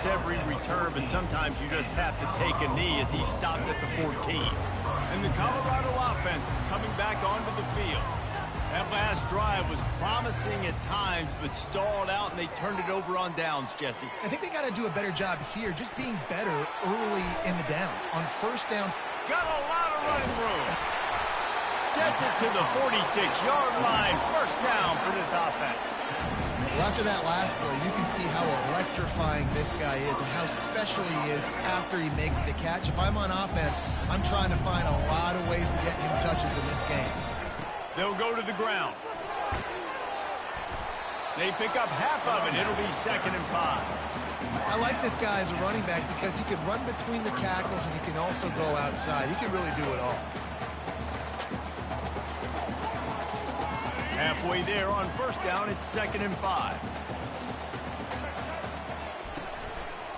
makes every return, but sometimes you just have to take a knee as he stopped at the 14. And the Colorado offense is coming back onto the field. That last drive was promising at times, but stalled out, and they turned it over on downs, Jesse. I think they got to do a better job here, just being better early in the downs. On first downs, got a lot of running room. Gets it to the 46-yard line. First down for this offense. well, after that last play, you can see how electrifying this guy is and how special he is after he makes the catch. If I'm on offense, I'm trying to find a lot of ways to get him touches in this game. They'll go to the ground. They pick up half of it. It'll be 2nd and 5. I like this guy as a running back because he can run between the tackles and he can also go outside. He can really do it all. Halfway there on first down, it's 2nd and 5.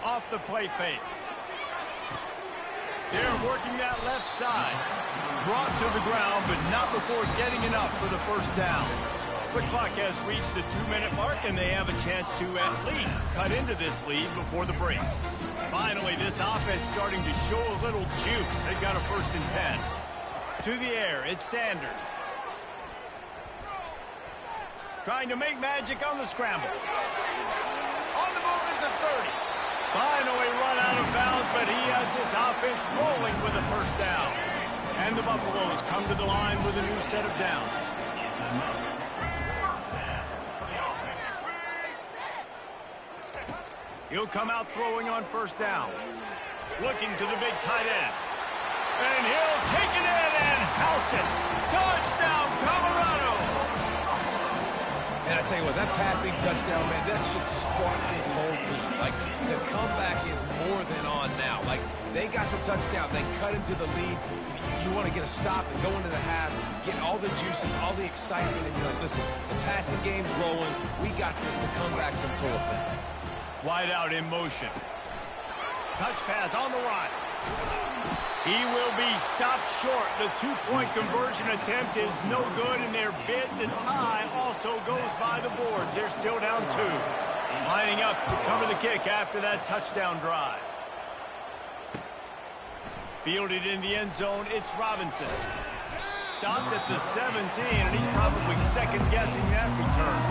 Off the play fake. They're working that left side. Brought to the ground, but not before getting enough for the first down. The clock has reached the 2-minute mark, and they have a chance to at least cut into this lead before the break. Finally, this offense starting to show a little juice. They've got a 1st and 10. To the air, it's Sanders. Trying to make magic on the scramble. On the move at the 30. Finally run out of bounds, but he has this offense rolling with a first down. And the Buffaloes come to the line with a new set of downs. He'll come out throwing on first down. Looking to the big tight end. And he'll take it in and house it. Touchdown, Colorado! And I tell you what, that passing touchdown, man, that should spark this whole team. Like, the comeback is more than on now. Like, they got the touchdown. They cut into the lead. You want to get a stop and go into the half, get all the juices, all the excitement, and you're like, listen, the passing game's rolling. We got this. The comeback's in full effect. Wide out in motion. Touch pass on the run. He will be stopped short. The two-point conversion attempt is no good, and their bid to tie also goes by the boards. They're still down 2. Lining up to cover the kick after that touchdown drive. Fielded in the end zone, it's Robinson. Stopped at the 17, and he's probably second-guessing that return.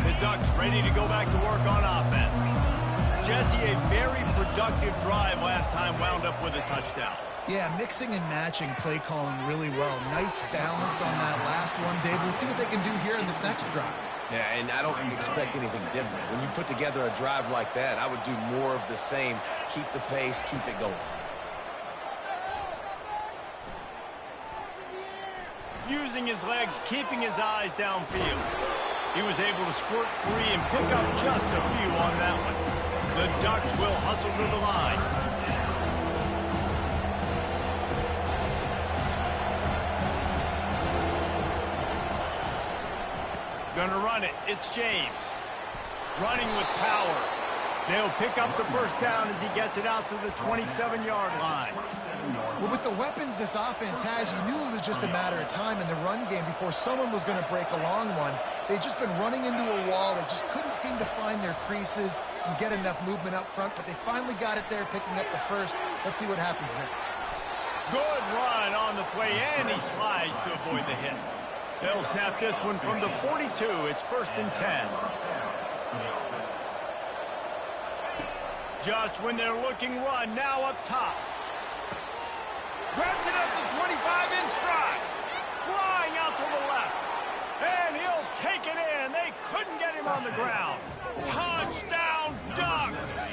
The Ducks ready to go back to work on offense. Jesse, a very productive drive last time, wound up with a touchdown. Yeah, mixing and matching play calling really well. Nice balance on that last one, David. Let's see what they can do here in this next drive. Yeah, and I don't expect anything different. When you put together a drive like that, I would do more of the same. Keep the pace, keep it going. Using his legs, keeping his eyes downfield. He was able to squirt free and pick up just a few on that one. The Ducks will hustle to the line. Gonna run it. It's James. Running with power. They'll pick up the first down as he gets it out to the 27-yard line. Well, with the weapons this offense has, you knew it was just a matter of time in the run game before someone was going to break a long one. They've just been running into a wall. They just couldn't seem to find their creases and get enough movement up front, but they finally got it there, picking up the first. Let's see what happens next. Good run on the play, and he slides to avoid the hit. They'll snap this one from the 42. It's 1st and 10. Just when they're looking run, now up top. Grabs it at the 25 in stride. Flying out to the left. And he'll take it in. They couldn't get him on the ground. Touchdown, Ducks!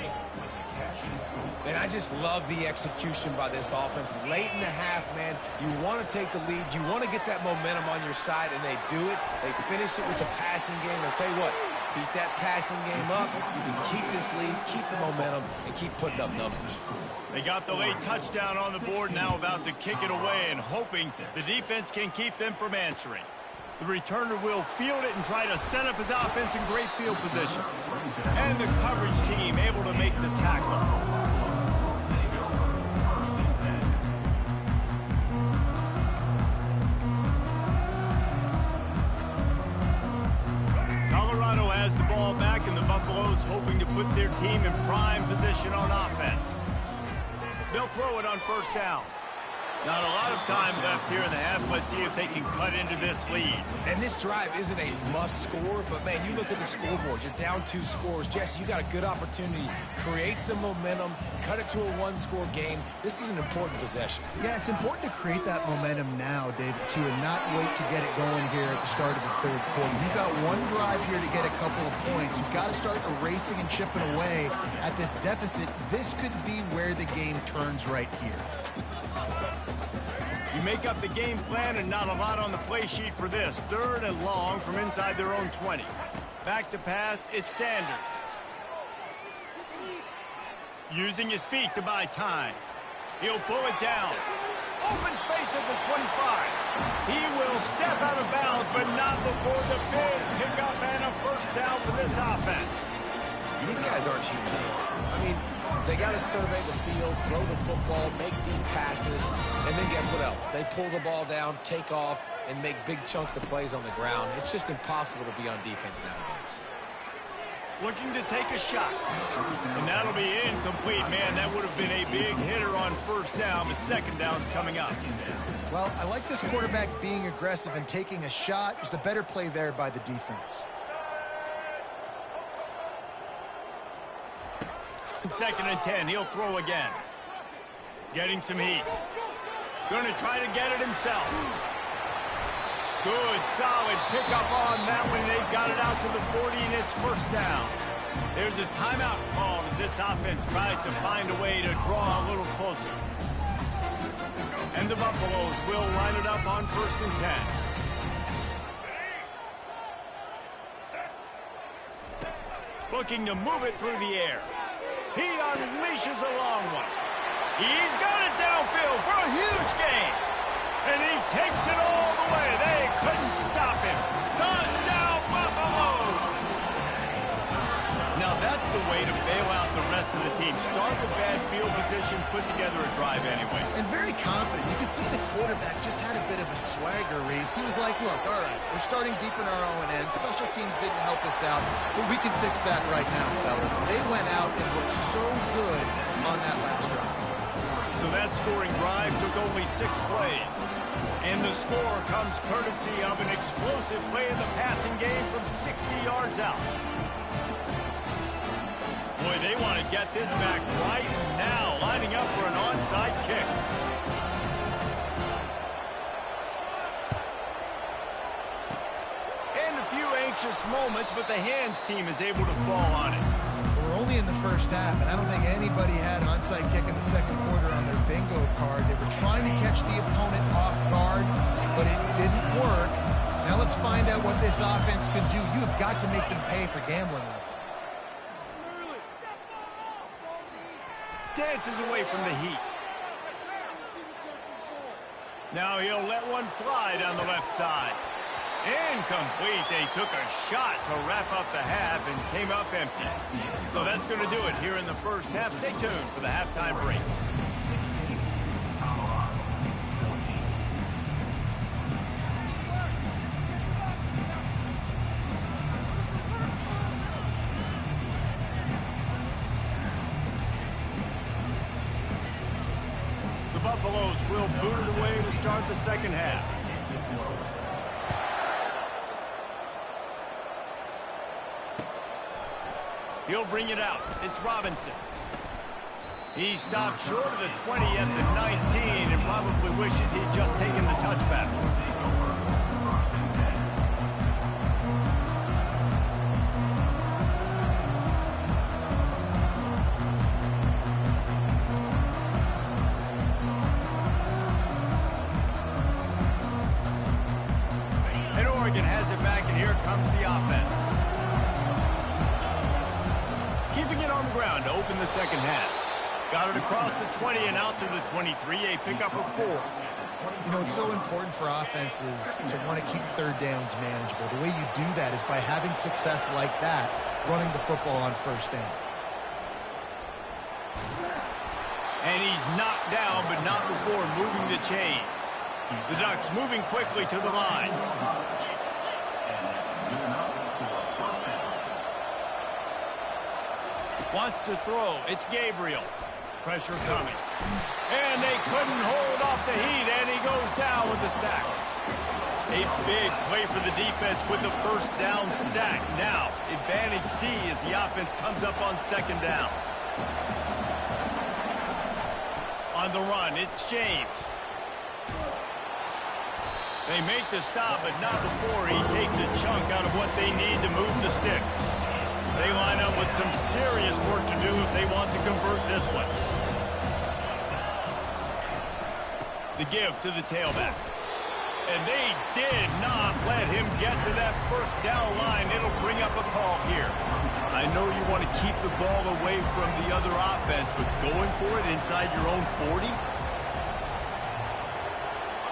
And I just love the execution by this offense. Late in the half, man, you want to take the lead. You want to get that momentum on your side, and they do it. They finish it with the passing game. I'll tell you what, keep that passing game up. You can keep this lead, keep the momentum, and keep putting up numbers. They got the late touchdown on the board, now about to kick it away and hoping the defense can keep them from answering. The returner will field it and try to set up his offense in great field position. And the coverage team able to make the tackle. Colorado has the ball Buffaloes hoping to put their team in prime position on offense. They'll throw it on first down. Not a lot of time left here in the half. Let's see if they can cut into this lead. And this drive isn't a must score, but, man, you look at the scoreboard. You're down 2 scores. Jesse, you got a good opportunity. Create some momentum. Cut it to a 1-score game. This is an important possession. Yeah, it's important to create that momentum now, David, too, and not wait to get it going here at the start of the third quarter. You've got one drive here to get a couple of points. You've got to start erasing and chipping away at this deficit. This could be where the game turns right here. You make up the game plan and not a lot on the play sheet for this. 3rd and long from inside their own 20. Back to pass, it's Sanders. Using his feet to buy time. He'll pull it down. Open space at the 25. He will step out of bounds, but not before the big pickup and a first down for this offense. These guys aren't human. I mean, they got to survey the field, throw the football, make deep passes, and then guess what else? They pull the ball down, take off, and make big chunks of plays on the ground. It's just impossible to be on defense nowadays. Looking to take a shot. And that'll be incomplete. Man, that would have been a big hitter on first down, but second down's coming up. Well, I like this quarterback being aggressive and taking a shot. Just a better play there by the defense. 2nd and 10, he'll throw again. Getting some heat. Gonna try to get it himself. Good, solid pickup on that one. They've got it out to the 40, and it's first down. There's a timeout called as this offense tries to find a way to draw a little closer. And the Buffaloes will line it up on 1st and 10. Looking to move it through the air. He unleashes a long one. He's got it downfield for a huge gain. And he takes it all the way. They couldn't stop him. Touchdown, Buffaloes! Now that's the way to bail out the rest of the team. Start with bad field position, put together a drive anyway. And very confident. You can see the quarterback just had a bit of a swagger race. He was like, look, all right, we're starting deep in our own end. Special teams didn't help us out, but we can fix that right now, fellas. And they went out and looked so good on that last drive. So that scoring drive took only 6 plays. And the score comes courtesy of an explosive play in the passing game from 60 yards out. Boy, they want to get this back right now, lining up for an onside kick. And a few anxious moments, but the hands team is able to fall on it. We're only in the first half, and I don't think anybody had onside kick in the second quarter on their bingo card. They were trying to catch the opponent off guard, but it didn't work. Now let's find out what this offense can do. You have got to make them pay for gambling with it. Dances away from the heat. Now he'll let one fly down the left side. Incomplete. They took a shot to wrap up the half and came up empty. So that's going to do it here in the first half. Stay tuned for the halftime break. The Buffaloes will boot it away to start the second half. He'll bring it out. It's Robinson. He stopped short of the 20 at the 19 and probably wishes he'd just taken the touchback. And Oregon has it back, and here comes the offense. Keeping it on the ground to open the second half. Got it across the 20 and out to the 23, a pickup of 4. You know, it's so important for offenses to want to keep third downs manageable. The way you do that is by having success like that, running the football on first down. And he's knocked down, but not before moving the chains. The Ducks moving quickly to the line. Wants to throw. It's Gabriel. Pressure coming. And they couldn't hold off the heat, and he goes down with the sack. A big play for the defense with the first down sack. Now, advantage D as the offense comes up on second down. On the run, it's James. They make the stop, but not before he takes a chunk out of what they need to move the sticks. They line up with some serious work to do if they want to convert this one. The give to the tailback. And they did not let him get to that first down line. It'll bring up a call here. I know you want to keep the ball away from the other offense, but going for it inside your own 40?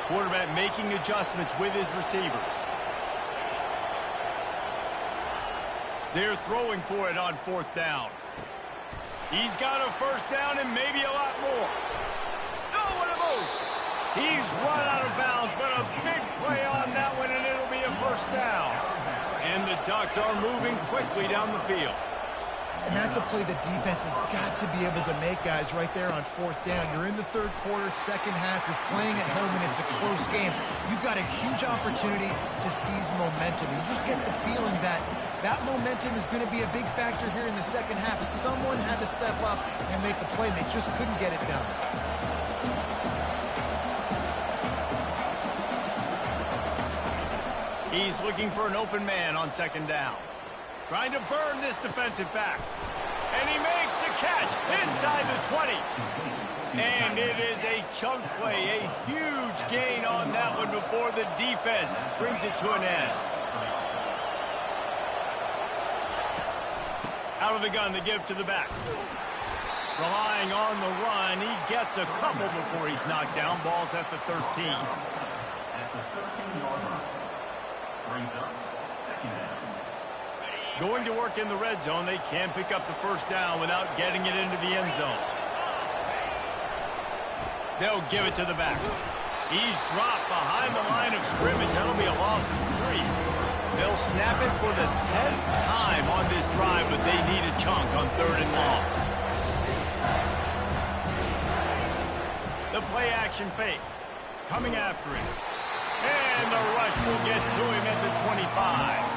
Quarterback making adjustments with his receivers. They're throwing for it on fourth down. He's got a first down and maybe a lot more. Oh, what a move! He's run out of bounds, but a big play on that one, and it'll be a first down. And the Ducks are moving quickly down the field. And that's a play the defense has got to be able to make, guys, right there on fourth down. You're in the third quarter, second half. You're playing at home, and it's a close game. You've got a huge opportunity to seize momentum. You just get the feeling that that momentum is going to be a big factor here in the second half. Someone had to step up and make a play, and they just couldn't get it done. He's looking for an open man on second down. Trying to burn this defensive back. And he makes the catch inside the 20. And it is a chunk play, a huge gain on that one before the defense brings it to an end. Out of the gun to give to the back. Relying on the run, he gets a couple before he's knocked down. Ball's at the 13. At the 13-yard line. Brings up second down. Going to work in the red zone, they can't pick up the first down without getting it into the end zone. They'll give it to the back. He's dropped behind the line of scrimmage. That'll be a loss of 3. They'll snap it for the 10th time on this drive, but they need a chunk on third and long. The play action fake. Coming after him. And the rush will get to him at the 25.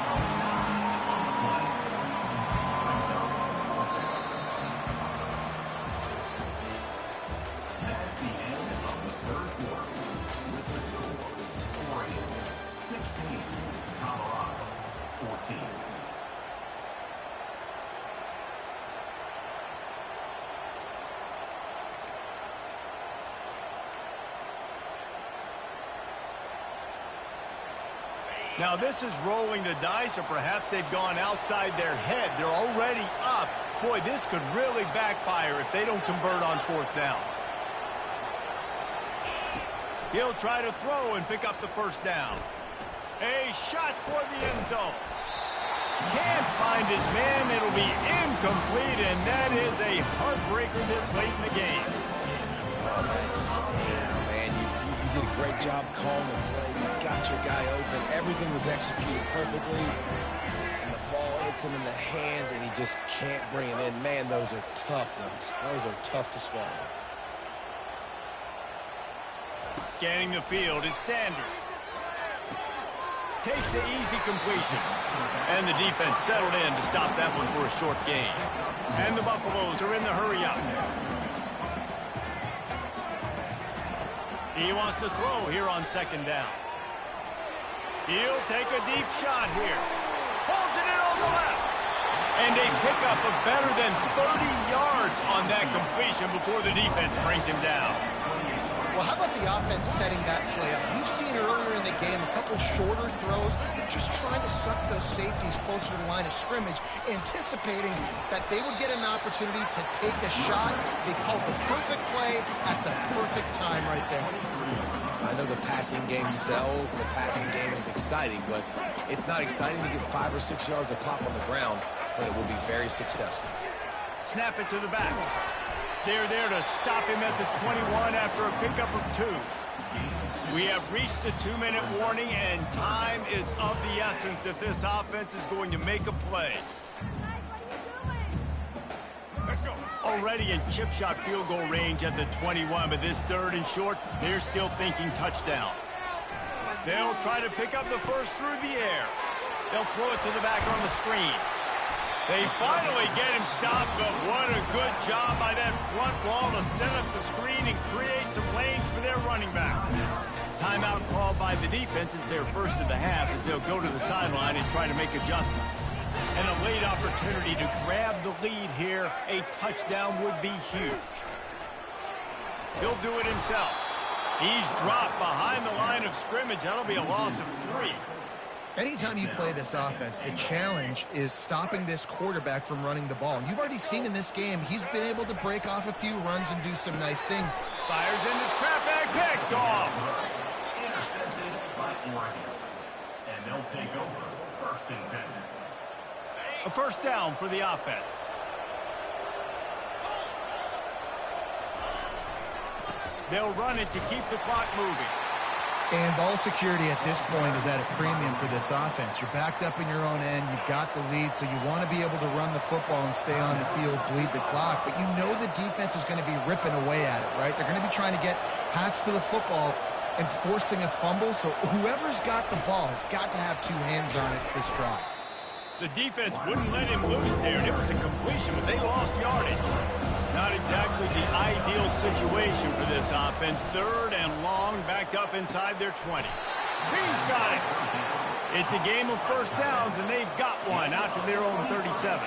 That's the end of the third quarter. With the score, Oregon 16, Colorado 14. Now this is rolling the dice, or perhaps they've gone outside their head. They're already up. Boy, this could really backfire if they don't convert on fourth down. He'll try to throw and pick up the first down. A shot toward the end zone. Can't find his man. It'll be incomplete, and that is a heartbreaker this late in the game. Oh, that stings, man. You did a great job calling the play. You got your guy open. Everything was executed perfectly. And the ball hits him in the hands, and he just can't bring it in. Man, those are tough ones. Those are tough to swallow. Scanning the field, it's Sanders. Takes the easy completion. And the defense settled in to stop that one for a short gain. And the Buffaloes are in the hurry-up. He wants to throw here on second down. He'll take a deep shot here. Pulls it in on the left. And they pick up a better than 30 yards on that completion before the defense brings him down. Well, how about the offense setting that play up? We've seen earlier in the game a couple shorter throws, just trying to suck those safeties closer to the line of scrimmage, anticipating that they would get an opportunity to take a shot. They called the perfect play at the perfect time right there. I know the passing game sells, and the passing game is exciting, but it's not exciting to get 5 or 6 yards of pop on the ground, but it will be very successful. Snap it to the back. They're there to stop him at the 21 after a pickup of 2. We have reached the 2-minute warning, and time is of the essence if this offense is going to make a play. already in chip shot field goal range at the 21, but this third and short, they're still thinking touchdown. They'll try to pick up the first through the air. They'll throw it to the back on the screen. They finally get him stopped, but what a good job by that front wall to set up the screen and create some lanes for their running back. Timeout called by the defense is their first of the half as they'll go to the sideline and try to make adjustments. And a late opportunity to grab the lead here. A touchdown would be huge. He'll do it himself. He's dropped behind the line of scrimmage. That'll be a loss of 3. Anytime you play this offense, the challenge is stopping this quarterback from running the ball. And you've already seen in this game, he's been able to break off a few runs and do some nice things. Fires into traffic, picked off. Intercepted by Oregon. And they'll take over first and 10. A first down for the offense. They'll run it to keep the clock moving. And ball security at this point is at a premium for this offense. You're backed up in your own end. You've got the lead, so you want to be able to run the football and stay on the field, bleed the clock. But you know the defense is going to be ripping away at it, right? They're going to be trying to get hats to the football and forcing a fumble. So whoever's got the ball has got to have 2 hands on it this drive. The defense wouldn't let him loose there, and it was a completion, but they lost yardage. Not exactly the ideal situation for this offense. Third and long, backed up inside their 20. He's got it. It's a game of first downs, and they've got one out to their own 37.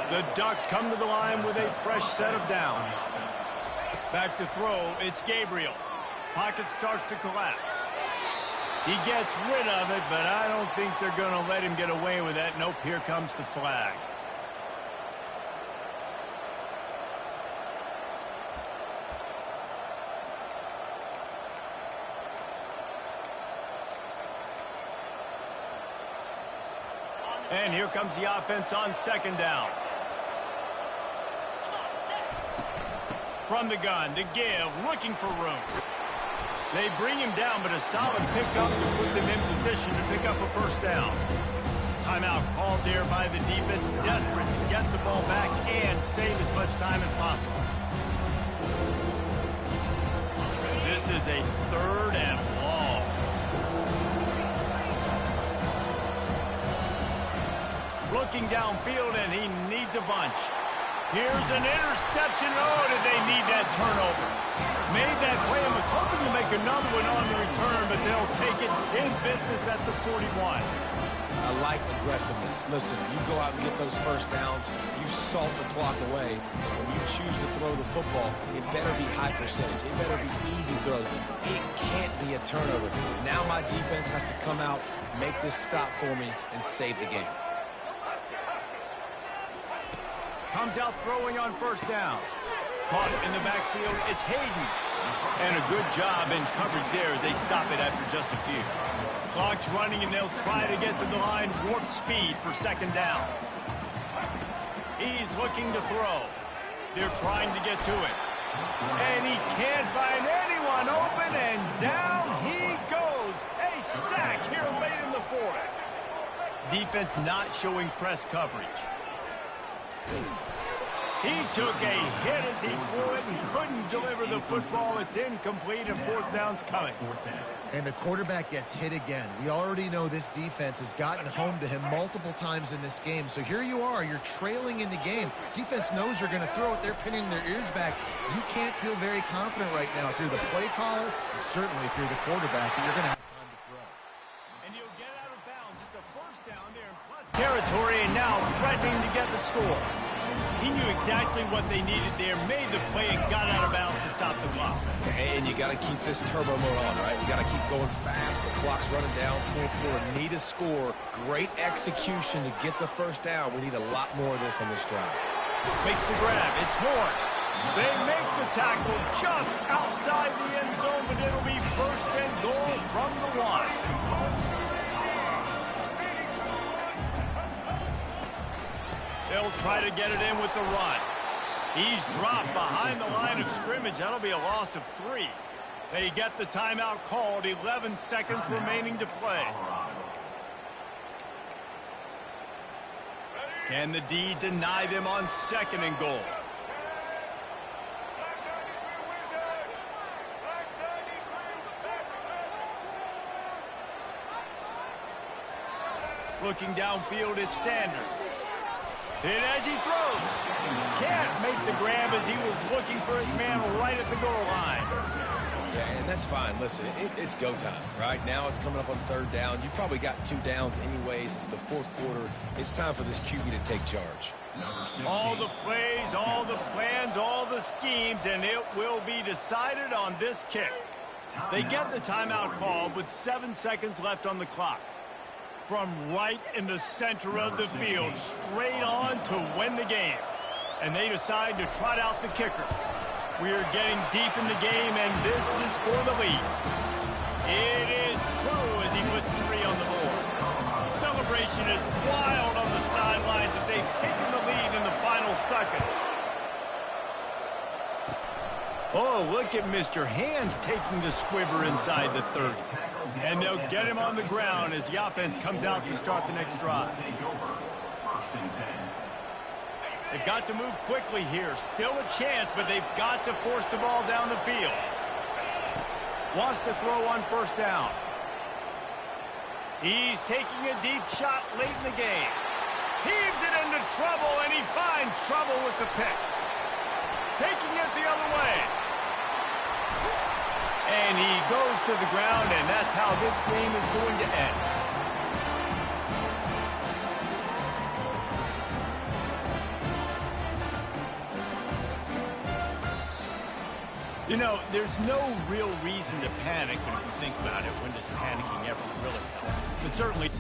The Ducks come to the line with a fresh set of downs. Back to throw, it's Gabriel. Pocket starts to collapse. He gets rid of it, but I don't think they're going to let him get away with that. Nope, here comes the flag. And here comes the offense on second down. From the gun, to give, looking for room. They bring him down, but a solid pickup to put them in position to pick up a first down. Timeout called there by the defense, desperate to get the ball back and save as much time as possible. This is a third and long. Looking downfield, and he needs a bunch. Here's an interception. Oh, did they need that turnover? Made that play and was hoping to make another one on the return, but they'll take it in business at the 41. I like aggressiveness. Listen, you go out and get those first downs, you salt the clock away. When you choose to throw the football, it better be high percentage. It better be easy throws. It can't be a turnover. Now my defense has to come out, make this stop for me, and save the game. Comes out throwing on first down. Caught in the backfield, it's Hayden. And a good job in coverage there as they stop it after just a few. Clock's running, and they'll try to get to the line, warp speed for second down. He's looking to throw. They're trying to get to it. And he can't find anyone open, and down he goes. A sack here late in the fourth. Defense not showing press coverage. He took a hit as he threw it and couldn't deliver the football. It's incomplete, and fourth down's coming. And the quarterback gets hit again. We already know this defense has gotten home to him multiple times in this game. So here you are. You're trailing in the game. Defense knows you're going to throw it. They're pinning their ears back. You can't feel very confident right now if you're the play caller, and certainly if you're the quarterback, that you're going to have time to throw. And he'll get out of bounds. It's a first down there in plus territory, and now threatening to get the score. He knew exactly what they needed there, made the play, and got out of bounds to stop the clock. And you got to keep this turbo mode on, right? You got to keep going fast. The clock's running down. Fourth quarter, need a score. Great execution to get the first down. We need a lot more of this on this drive. Makes the grab. It's Horn. They make the tackle just outside the end zone, but it'll be first and goal from the 1. They'll try to get it in with the run. He's dropped behind the line of scrimmage. That'll be a loss of 3. They get the timeout called. 11 seconds remaining to play. Can the D deny them on second and goal? Looking downfield, it's Sanders. And as he throws, can't make the grab as he was looking for his man right at the goal line. Yeah, and that's fine. Listen, it's go time, right? Now it's coming up on third down. You probably got 2 downs anyways. It's the fourth quarter. It's time for this QB to take charge. All the plays, all the plans, all the schemes, and it will be decided on this kick. They get the timeout called with 7 seconds left on the clock. From right in the center of the field, straight on to win the game. And they decide to trot out the kicker. We are getting deep in the game, and this is for the lead. It is true as he puts 3 on the board. Celebration is wild on the sidelines as they've taken the lead in the final seconds. Oh, look at Mr. Hands taking the squibber inside the 30. And they'll get him on the ground as the offense comes out to start the next drive. They've got to move quickly here. Still a chance, but they've got to force the ball down the field. Wants to throw on first down. He's taking a deep shot late in the game. Heaves it into trouble, and he finds trouble with the pick. Taking it the other way. And he goes to the ground, and that's how this game is going to end. You know, there's no real reason to panic, but if you think about it, when does panicking ever really help? But certainly...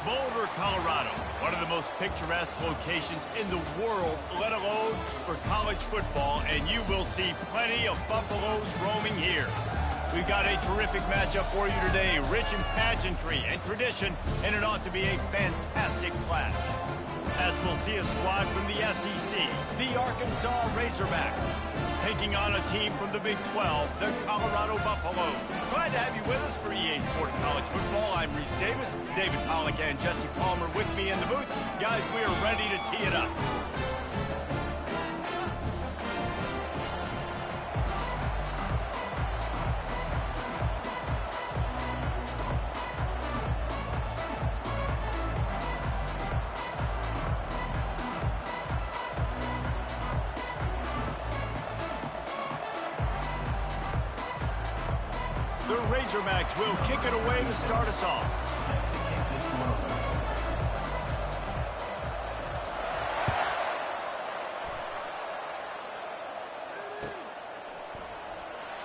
Boulder, Colorado, one of the most picturesque locations in the world, let alone for college football, and you will see plenty of Buffaloes roaming here. We've got a terrific matchup for you today, rich in pageantry and tradition, and it ought to be a fantastic clash. As we'll see a squad from the SEC, the Arkansas Razorbacks, taking on a team from the Big 12, the Colorado Buffaloes. Glad to have you with us for EA Sports College Football. I'm Reese Davis, David Pollack and Jesse Palmer with me in the booth. Guys, we are ready to tee it up. The Razorbacks will kick it away to start us off.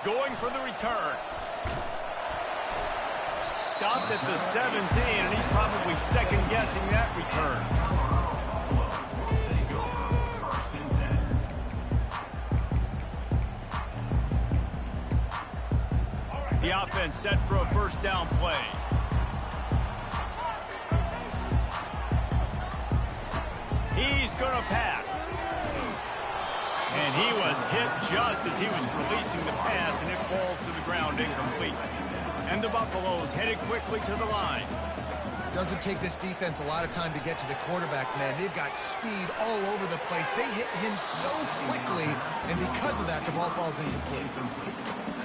Going for the return. Stopped at the 17, and he's probably second-guessing that return. The offense set for a first down play. He's going to pass. And he was hit just as he was releasing the pass, and it falls to the ground incomplete. And the Buffaloes headed quickly to the line. It doesn't take this defense a lot of time to get to the quarterback, man. They've got speed all over the place. They hit him so quickly, and because of that, the ball falls incomplete.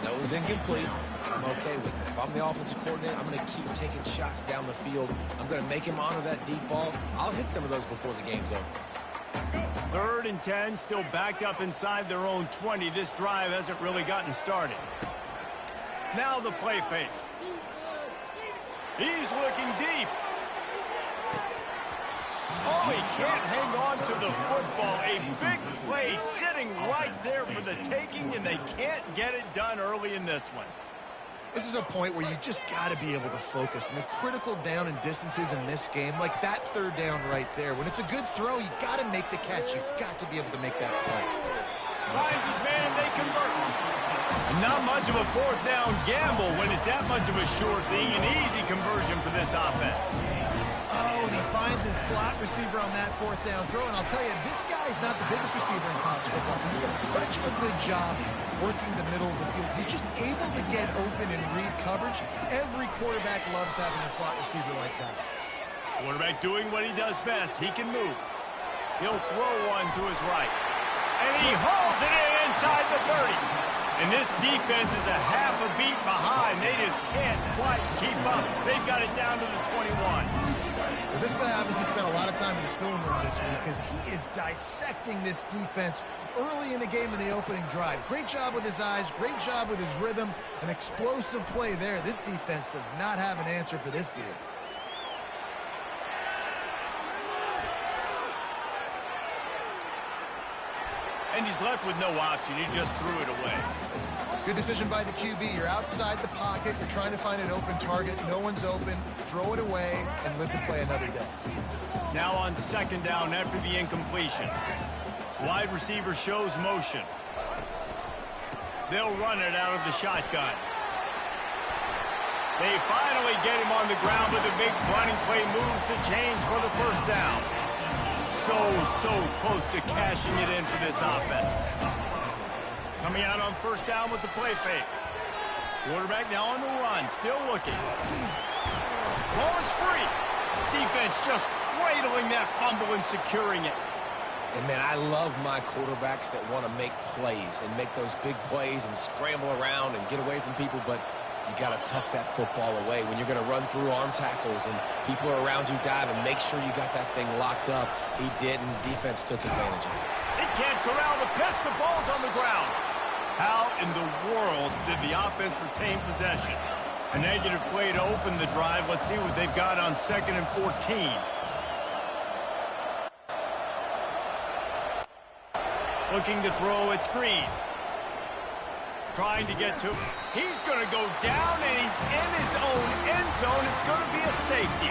I know it was incomplete. I'm okay with it. If I'm the offensive coordinator, I'm going to keep taking shots down the field. I'm going to make him honor that deep ball. I'll hit some of those before the game's over. 3rd and 10, still backed up inside their own 20. This drive hasn't really gotten started. Now the play fake. He's looking deep. Oh, he can't hang on to the football. A big play sitting right there for the taking, and they can't get it done early in this one. This is a point where you just got to be able to focus. And the critical down and distances in this game, like that 3rd down right there, when it's a good throw, you got to make the catch. You've got to be able to make that play. Finds his man, and they convert. Not much of a 4th down gamble when it's that much of a sure thing. An easy conversion for this offense. Oh, and he finds his slot receiver on that 4th down throw. And I'll tell you, this guy's not the biggest receiver in college football. He does such a good job working the middle of the field. He's just able to get open and read coverage. Every quarterback loves having a slot receiver like that. Quarterback doing what he does best. He can move. He'll throw one to his right. And he hauls it in inside the 30. And this defense is a half a beat behind. They just can't quite keep up. They've got it down to the 21. Well, this guy obviously spent a lot of time in the film room this week because he is dissecting this defense early in the game in the opening drive. Great job with his eyes, great job with his rhythm, an explosive play there. This defense does not have an answer for this dude. And he's left with no option. He just threw it away. Good decision by the QB. You're outside the pocket. You're trying to find an open target. No one's open. Throw it away and live to play another day. Now on 2nd down after the incompletion. Wide receiver shows motion. They'll run it out of the shotgun. They finally get him on the ground, but the big running play moves the chains for the 1st down. So close to cashing it in for this offense. Coming out on 1st down with the play fake. Quarterback now on the run, still looking. Ball is free. Defense just cradling that fumble and securing it. And, man, I love my quarterbacks that want to make plays and make those big plays and scramble around and get away from people, but you got to tuck that football away when you're going to run through arm tackles and people are around you diving. Make sure you got that thing locked up. He didn't. Defense took advantage of it. He can't corral the pitch. The ball's on the ground. How in the world did the offense retain possession? A negative play to open the drive. Let's see what they've got on 2nd and 14. Looking to throw, it's Green. Trying to get to him. He's going to go down, and he's in his own end zone. It's going to be a safety.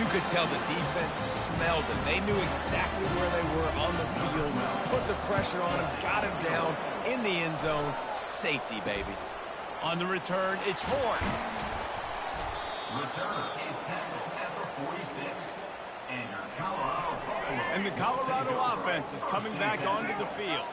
You could tell the defense smelled it. They knew exactly where they were on the field, put the pressure on him, got him down in the end zone. Safety, baby. On the return, it's Horn. Return is set at the 46. And your Colorado. And the Colorado offense is coming back onto the field.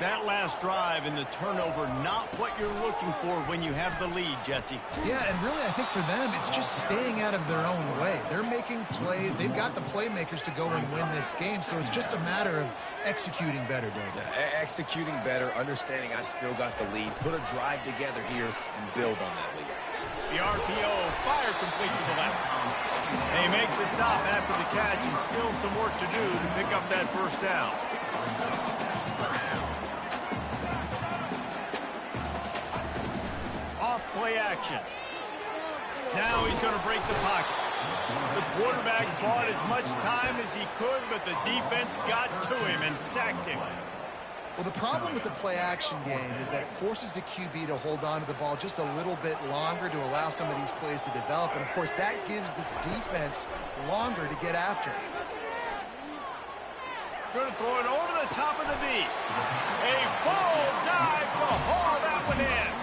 That last drive and the turnover, not what you're looking for when you have the lead, Jesse. Yeah, and really, I think for them, it's just staying out of their own way. They're making plays. They've got the playmakers to go and win this game, so it's just a matter of executing better, Dave. Executing better, understanding I still got the lead, put a drive together here and build on that lead. The RPO, fire complete to the left. They make the stop after the catch and still some work to do to pick up that first down. Play action. Now he's going to break the pocket. The quarterback bought as much time as he could, but the defense got to him and sacked him. Well, the problem with the play-action game is that it forces the QB to hold on to the ball just a little bit longer to allow some of these plays to develop. And, of course, that gives this defense longer to get after it. Going to throw it over the top of the knee. A full dive to haul that one in.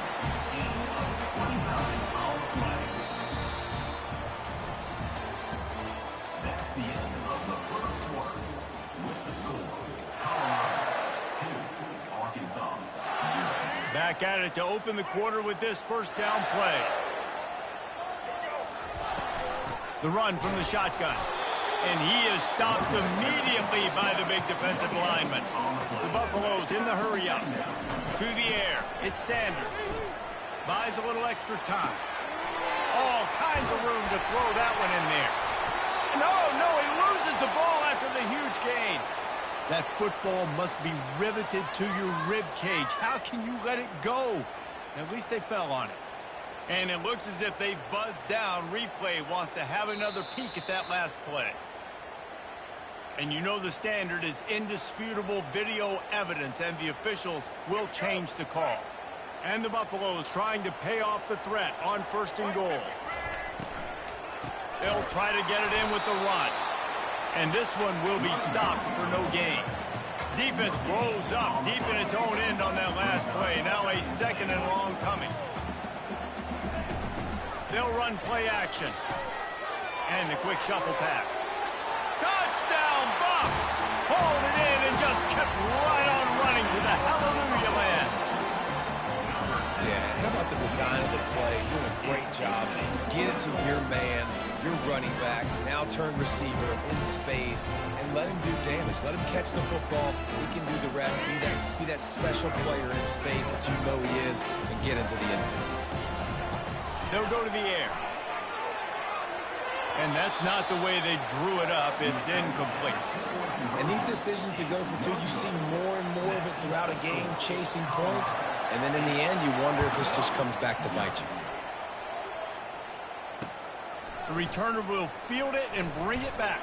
Back at it to open the quarter with this first down play. The run from the shotgun. And he is stopped immediately by the big defensive lineman. The Buffaloes in the hurry up. To the air. It's Sanders. Buys a little extra time. All kinds of room to throw that one in there. No, he loses the ball after the huge gain. That football must be riveted to your rib cage. How can you let it go? At least they fell on it. And it looks as if they've buzzed down. Replay wants to have another peek at that last play. And you know the standard is indisputable video evidence, and the officials will change the call. And the Buffaloes trying to pay off the threat on 1st and goal. They'll try to get it in with the run. And this one will be stopped for no gain. Defense rolls up deep in its own end on that last play. Now a 2nd and long coming. They'll run play action. And the quick shuffle pass. Touchdown, Bucks! Hauled it in and just kept right on running to the hallelujah land. Yeah, how about the design of the play? Doing a great job. Get it to your man, your running back, now turn receiver in space, and let him do damage. Let him catch the football. He can do the rest. Be that special player in space that you know he is, and get into the end zone. They'll go to the air. And that's not the way they drew it up. It's incomplete. And these decisions to go for two, you see more and more of it throughout a game, chasing points. And then in the end, you wonder if this just comes back to bite you. The returner will field it and bring it back.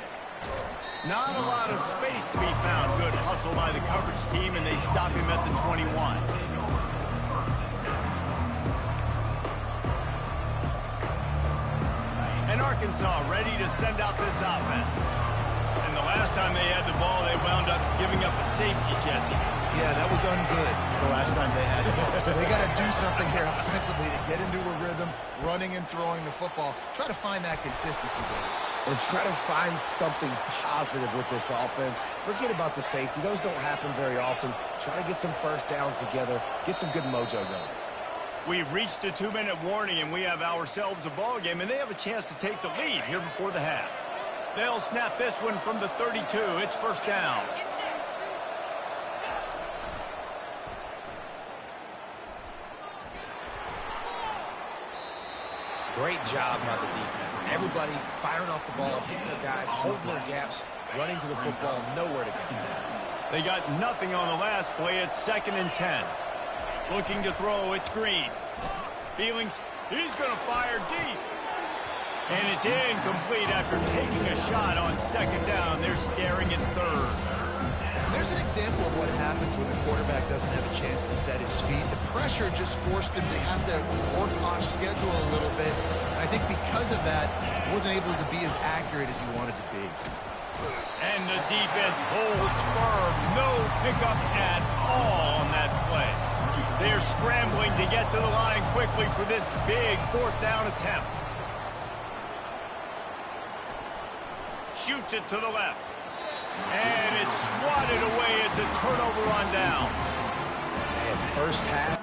Not a lot of space to be found. Good hustle by the coverage team, and they stop him at the 21. And Arkansas ready to send out this offense. And the last time they had the ball, they wound up giving up a safety, Jesse. Yeah, that was ungood the last time they had the ball. So they got to do something here offensively to get into a rhythm, running and throwing the football. Try to find that consistency there. And try to find something positive with this offense. Forget about the safety. Those don't happen very often. Try to get some first downs together. Get some good mojo going. We've reached the 2-minute warning, and we have ourselves a ball game, and they have a chance to take the lead here before the half. They'll snap this one from the 32. It's first down. Great job by the defense. Everybody firing off the ball, hitting their guys, holding their gaps, running to the football, nowhere to go. They got nothing on the last play. It's 2nd and 10. Looking to throw, it's Green. Feelings, he's going to fire deep. And it's incomplete after taking a shot on 2nd down. They're staring at 3rd. They're Here's an example of what happens when the quarterback doesn't have a chance to set his feet. The pressure just forced him to have to work off schedule a little bit. And I think because of that, he wasn't able to be as accurate as he wanted to be. And the defense holds firm. No pickup at all on that play. They're scrambling to get to the line quickly for this big fourth down attempt. Shoots it to the left. And it's swatted away. It's a turnover on downs. And first half.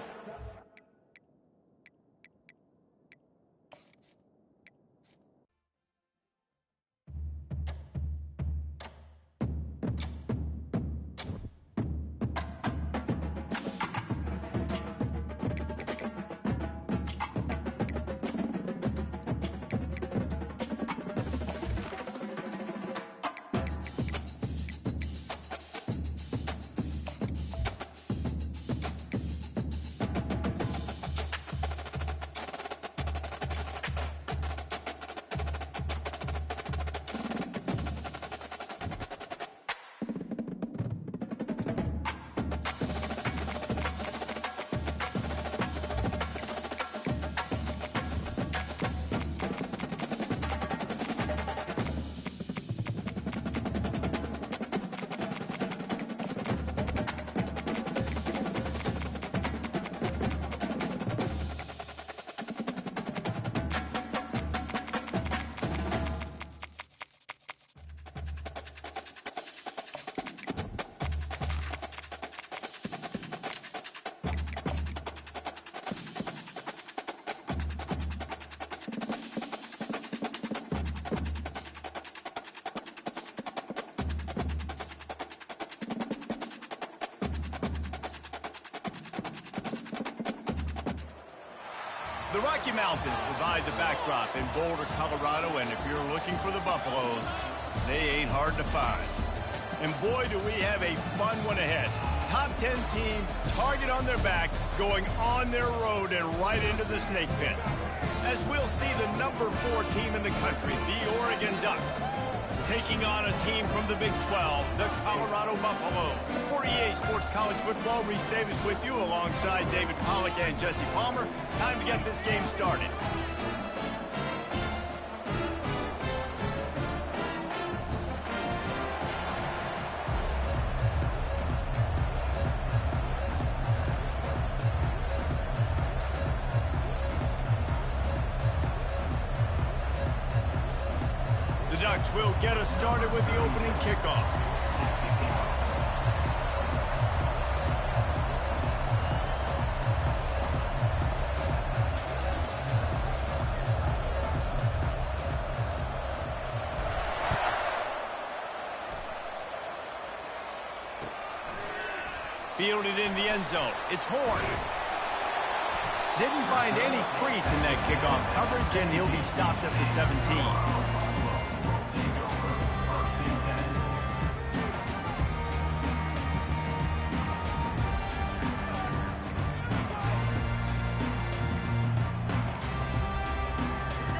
The Rocky Mountains provide the backdrop in Boulder, Colorado, and if you're looking for the Buffaloes, they ain't hard to find. And boy, do we have a fun one ahead. Top 10 team, target on their back, going on their road and right into the snake pit. As we'll see the number 4 team in the country, the Oregon Ducks, taking on a team from the Big 12, the Colorado Buffaloes. For EA Sports College Football, Reese Davis with you alongside David Pollack and Jesse Palmer. Time to get this game started. The Ducks will get us started with the opening kickoff. Fielded in the end zone. It's Horn. Didn't find any crease in that kickoff coverage, and he'll be stopped at the 17.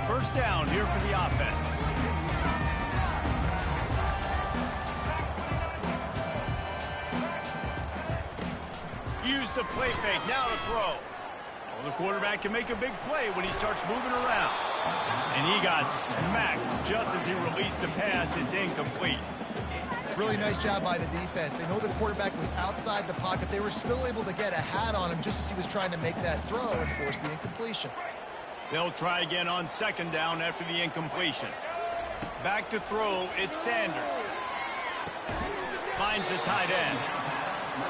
First down here for the offense. Use the play fake, now to throw. Well, the quarterback can make a big play when he starts moving around. And he got smacked just as he released the pass. It's incomplete. Really nice job by the defense. They know the quarterback was outside the pocket. They were still able to get a hat on him just as he was trying to make that throw and force the incompletion. They'll try again on second down after the incompletion. Back to throw, it's Sanders. Finds the tight end.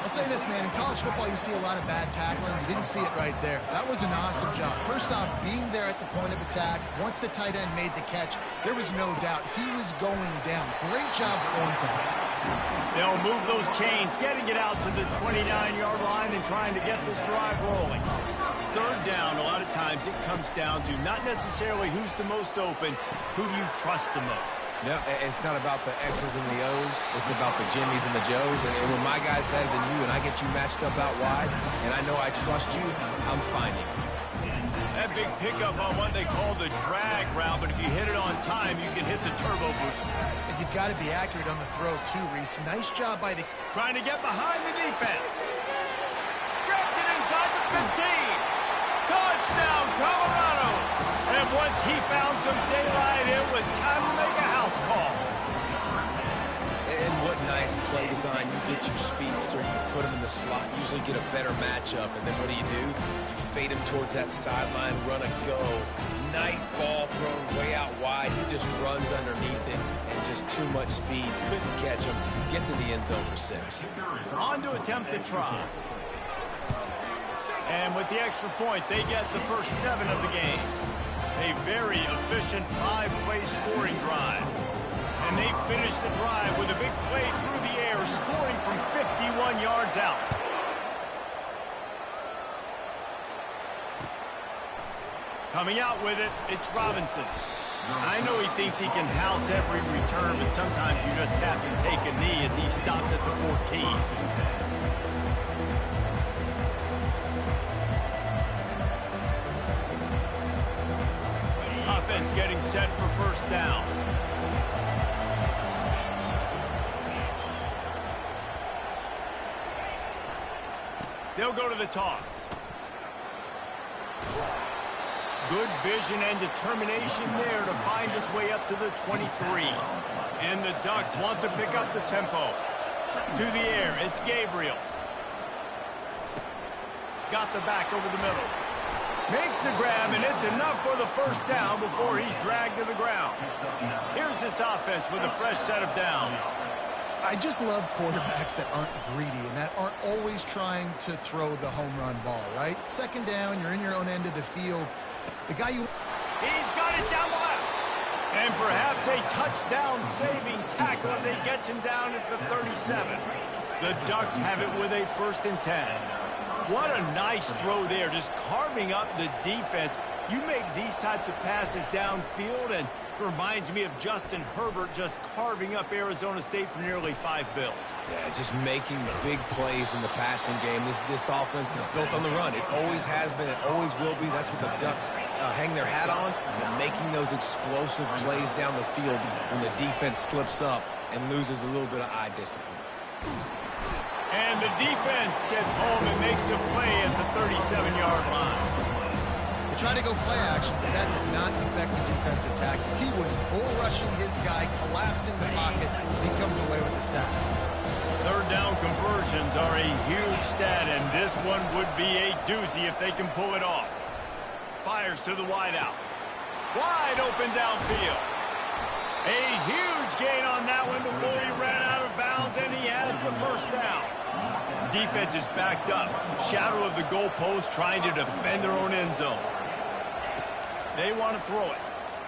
I'll say this, man, in college football you see a lot of bad tackling. You didn't see it right there. That was an awesome job. First off, being there at the point of attack. Once the tight end made the catch, there was no doubt he was going down. Great job form time. They'll move those chains, getting it out to the 29-yard line and trying to get this drive rolling. Third down, a lot of times it comes down to not necessarily who's the most open, who do you trust the most? No, it's not about the X's and the O's. It's about the Jimmies and the Joes. And when my guy's better than you and I get you matched up out wide, and I know I trust you, I'm finding. That big pickup on what they call the drag route, but if you hit it on time, you can hit the turbo boost. And you've got to be accurate on the throw, too, Reese. Nice job by the... Trying to get behind the defense. Grabs it inside the 15. Touchdown, Colorado. And once he found some daylight, it was time to make a house call. And what nice play design. You get your speedster, you put him in the slot, usually get a better matchup, and then what do? You fade him towards that sideline, run a go. Nice ball thrown way out wide. He just runs underneath it, and just too much speed. Couldn't catch him. Gets in the end zone for 6. On to attempt the try. And with the extra point, they get the first 7 of the game. A very efficient 5-play scoring drive. And they finish the drive with a big play through the air, scoring from 51 yards out. Coming out with it, it's Robinson. I know he thinks he can house every return, but sometimes you just have to take a knee as he stopped at the 14. Offense getting set for first down. They'll go to the toss. Good vision and determination there to find his way up to the 23. And the Ducks want to pick up the tempo. To the air, it's Gabriel. Got the back over the middle. Makes the grab, and it's enough for the first down before he's dragged to the ground. Here's this offense with a fresh set of downs. I just love quarterbacks that aren't greedy and that aren't always trying to throw the home run ball, right? Second down, you're in your own end of the field. The guy you... He's got it down the left. And perhaps a touchdown-saving tackle as they get him down at the 37. The Ducks have it with a 1st and 10. What a nice throw there, just carving up the defense. You make these types of passes downfield, and it reminds me of Justin Herbert just carving up Arizona State for nearly 5 bills. Yeah, just making big plays in the passing game. This offense is built on the run. It always has been. It always will be. That's what the Ducks hang their hat on, and making those explosive plays down the field when the defense slips up and loses a little bit of eye discipline. And the defense gets home and makes a play at the 37-yard line. They tried to go play action, but that did not affect the defensive tackle. He was bull rushing his guy, collapsing the pocket, and he comes away with the sack. 3rd down conversions are a huge stat, and this one would be a doozy if they can pull it off. Fires to the wideout. Wide open downfield. A huge gain on that one before he ran out of bounds, and he has the first down. Defense is backed up. Shadow of the goalpost trying to defend their own end zone. They want to throw it.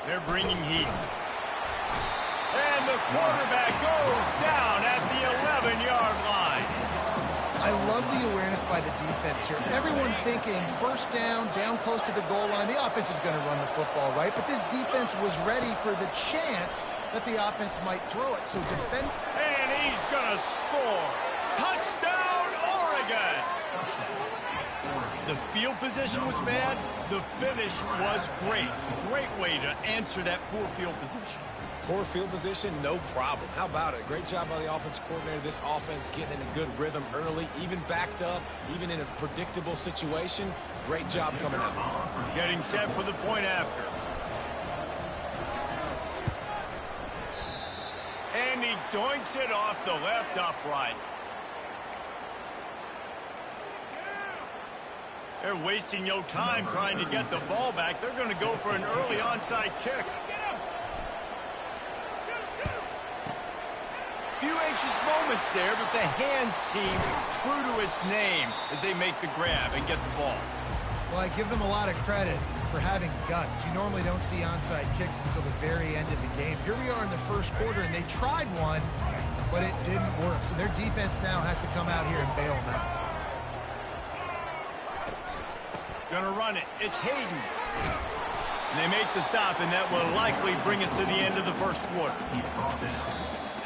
They're bringing heat. And the quarterback goes down at the 11-yard line. I love the awareness by the defense here. Everyone thinking first down, down close to the goal line. The offense is going to run the football, right? But this defense was ready for the chance that the offense might throw it. So defend. And he's going to score. Touchdown, Oregon! The field position was bad. The finish was great. Great way to answer that poor field position. Poor field position, no problem. How about it? Great job by the offensive coordinator. This offense getting in a good rhythm early, even backed up, even in a predictable situation. Great job coming out. Getting set for the point after. And he doinks it off the left upright. They're wasting no time trying to get the ball back. They're going to go for an early onside kick. Few anxious moments there, but the hands team true to its name as they make the grab and get the ball. Well, I give them a lot of credit for having guts. You normally don't see onside kicks until the very end of the game. Here we are in the first quarter, and they tried one, but it didn't work. So their defense now has to come out here and bail them out. Gonna run it. It's Hayden. And they make the stop, and that will likely bring us to the end of the first quarter. He's brought down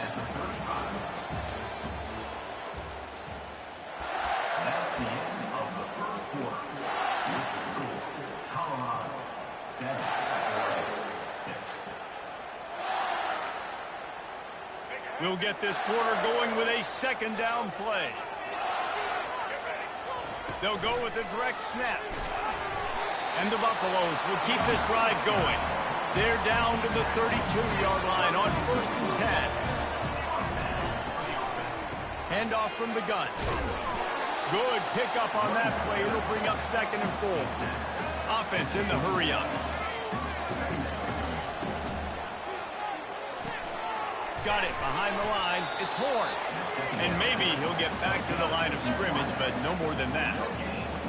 at the 35. That's the end of the first quarter. With the score, Colorado We'll get this quarter going with a second down play. They'll go with a direct snap. And the Buffaloes will keep this drive going. They're down to the 32-yard line on 1st and 10. Handoff from the gun. Good pickup on that play. It'll bring up 2nd and 4. Offense in the hurry up. Got it behind the line. It's Horn. And maybe he'll get back to the line of scrimmage, but no more than that.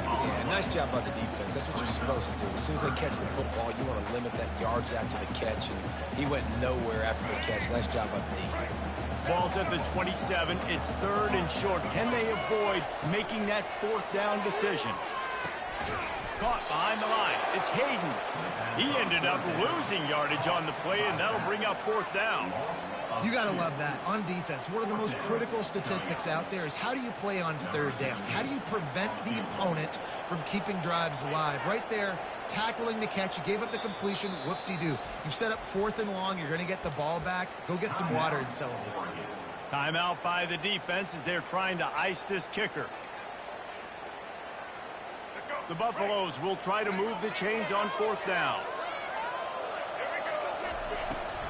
Yeah, nice job by the defense. That's what you're supposed to do. As soon as they catch the football, you want to limit that yards after the catch, and he went nowhere after the catch. Nice job by the defense. Ball's at the 27. It's 3rd and short. Can they avoid making that 4th down decision? Caught behind the line. It's Hayden. He ended up losing yardage on the play, and that'll bring up 4th down. You got to love that. On defense, one of the most critical statistics out there is how do you play on 3rd down? How do you prevent the opponent from keeping drives alive? Right there, tackling the catch. You gave up the completion. Whoop-de-doo. You set up 4th and long. You're going to get the ball back. Go get some water and celebrate. Timeout by the defense as they're trying to ice this kicker. The Buffaloes will try to move the chains on 4th down.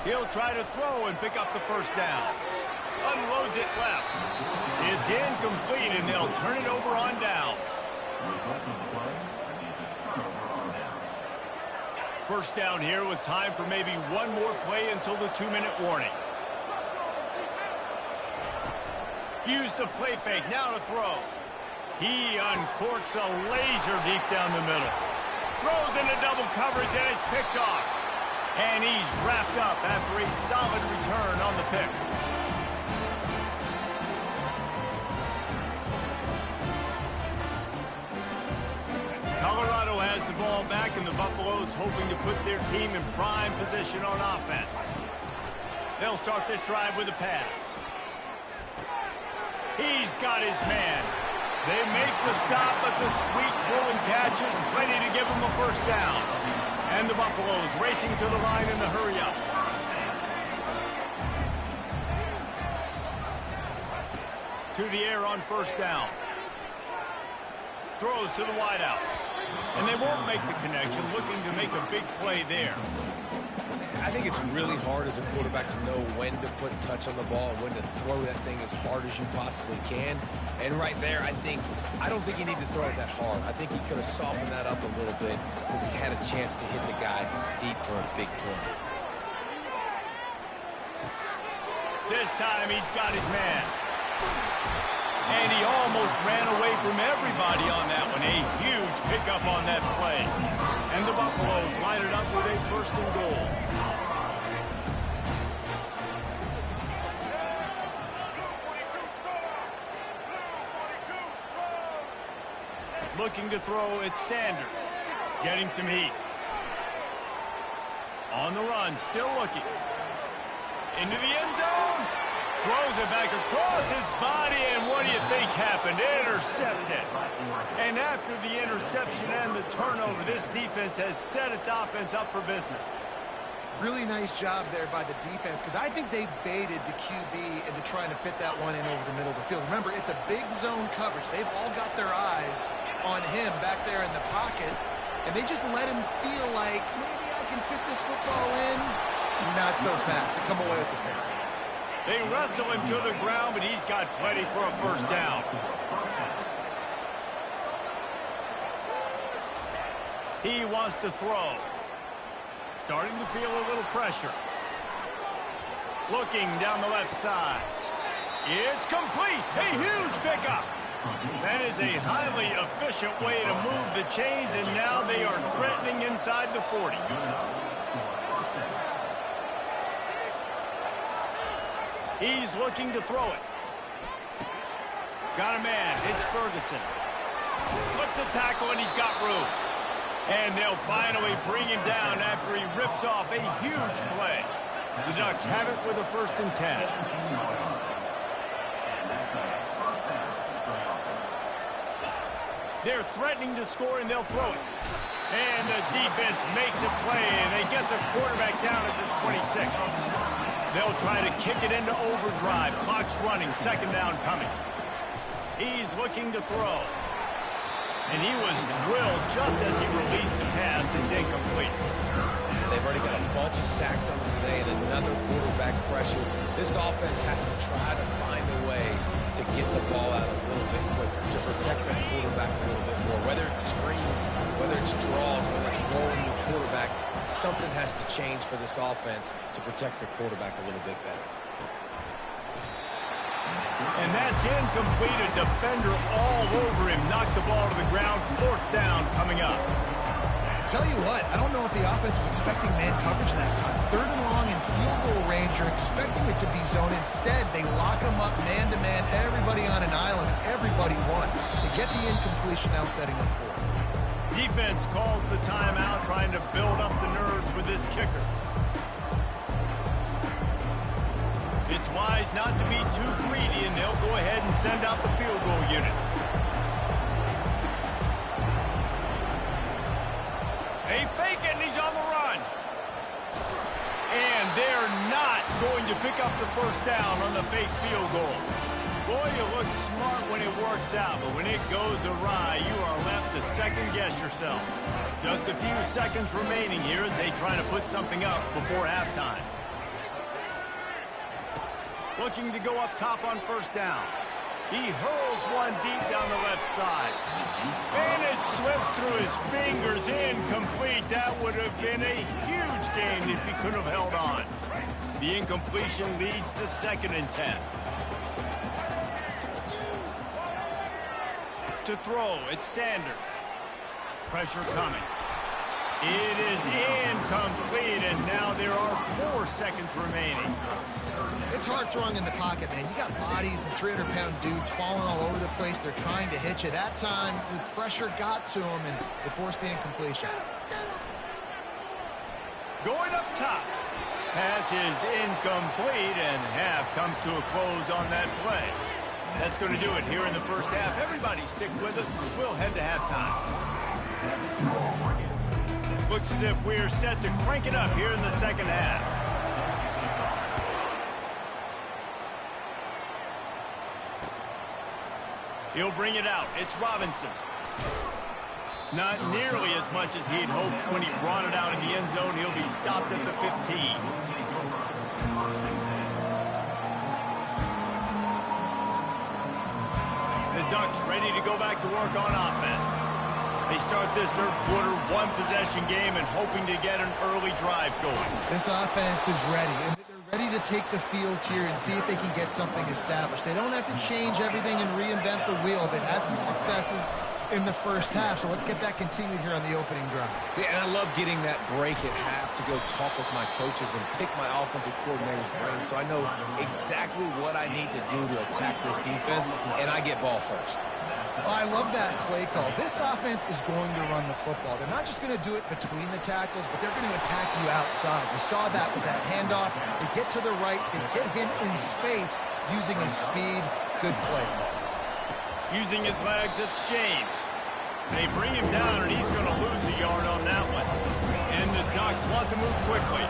He'll try to throw and pick up the 1st down. Unloads it left. It's incomplete, and they'll turn it over on downs. 1st down here with time for maybe one more play until the 2-minute warning. Use the play fake, now to throw. He uncorks a laser deep down the middle. Throws into double coverage, and it's picked off. And he's wrapped up after a solid return on the pick. Colorado has the ball back, and the Buffaloes hoping to put their team in prime position on offense. They'll start this drive with a pass. He's got his man. They make the stop, but the sweet pull and catch is ready to give him a 1st down. And the Buffaloes racing to the line in the hurry-up. To the air on 1st down. Throws to the wideout. And they won't make the connection, looking to make a big play there. I think it's really hard as a quarterback to know when to put touch on the ball, when to throw that thing as hard as you possibly can. And right there, I don't think he needed to throw it that hard. I think he could have softened that up a little bit because he had a chance to hit the guy deep for a big play. This time he's got his man. And he almost ran away from everybody on that one. A huge pickup on that play. And the Buffaloes line it up with a 1st and goal. Looking to throw, it's Sanders. Getting some heat. On the run, still looking. Into the end zone. Throws it back across his body, and what do you think happened? Intercepted. And after the interception and the turnover, this defense has set its offense up for business. Really nice job there by the defense, because I think they baited the QB into trying to fit that one in over the middle of the field. Remember, it's a big zone coverage. They've all got their eyes on him back there in the pocket, and they just let him feel like, maybe I can fit this football in. Not so fast. They come away with the pick. They wrestle him to the ground, but he's got plenty for a 1st down. He wants to throw. Starting to feel a little pressure. Looking down the left side. It's complete. A huge pickup. That is a highly efficient way to move the chains, and now they are threatening inside the 40. He's looking to throw it. Got a man. It's Ferguson. Slips a tackle, and he's got room. And they'll finally bring him down after he rips off a huge play. The Ducks have it with a 1st and 10. They're threatening to score, and they'll throw it. And the defense makes a play, and they get the quarterback down at the 26. They'll try to kick it into overdrive. Clock's running. Second down coming. He's looking to throw. And he was drilled just as he released the pass. It's incomplete. They've already got a bunch of sacks on them today and another quarterback pressure. This offense has to try to find a way to get the ball out a little bit quicker, to protect the quarterback a little bit more. Whether it's screens, whether it's draws, whether it's rolling the quarterback, something has to change for this offense to protect the quarterback a little bit better. And that's incomplete. A defender all over him. Knocked the ball to the ground. Fourth down coming up. Tell you what, I don't know if the offense was expecting man coverage that time. Third and long in field goal range, you're expecting it to be zone. Instead, they lock them up man-to-man, everybody on an island, and everybody won. They get the incompletion, now setting up fourth. Defense calls the timeout, trying to build up the nerves with this kicker. It's wise not to be too greedy, and they'll go ahead and send out the field goal unit. They fake it, and he's on the run. And they're not going to pick up the first down on the fake field goal. Boy, you look smart when it works out, but when it goes awry, you are left to second-guess yourself. Just a few seconds remaining here as they try to put something up before halftime. Looking to go up top on first down. He hurls one deep down the left side. And it slips through his fingers, incomplete. That would have been a huge gain if he could have held on. The incompletion leads to 2nd and 10. To throw, it's Sanders. Pressure coming. It is incomplete, and now there are 4 seconds remaining. It's hard throwing in the pocket, man. You got bodies and 300-pound dudes falling all over the place. They're trying to hit you. That time, the pressure got to him, and they forced the incompletion. Going up top. Pass is incomplete, and half comes to a close on that play. That's going to do it here in the first half. Everybody stick with us. We'll head to halftime. Looks as if we're set to crank it up here in the second half. He'll bring it out. It's Robinson. Not nearly as much as he'd hoped when he brought it out in the end zone. He'll be stopped at the 15. The Ducks ready to go back to work on offense. They start this third quarter one-possession game and hoping to get an early drive going. This offense is ready. And they're ready to take the field here and see if they can get something established. They don't have to change everything and reinvent the wheel. They've had some successes in the first half, so let's get that continued here on the opening drive. Yeah, and I love getting that break at half to go talk with my coaches and pick my offensive coordinator's brain so I know exactly what I need to do to attack this defense, and I get ball first. Oh, I love that play call. This offense is going to run the football. They're not just going to do it between the tackles, but they're going to attack you outside. We saw that with that handoff. They get to the right. They get him in space using his speed. Good play call. Using his legs, it's James. They bring him down, and he's going to lose a yard on that one. And the Ducks want to move quickly.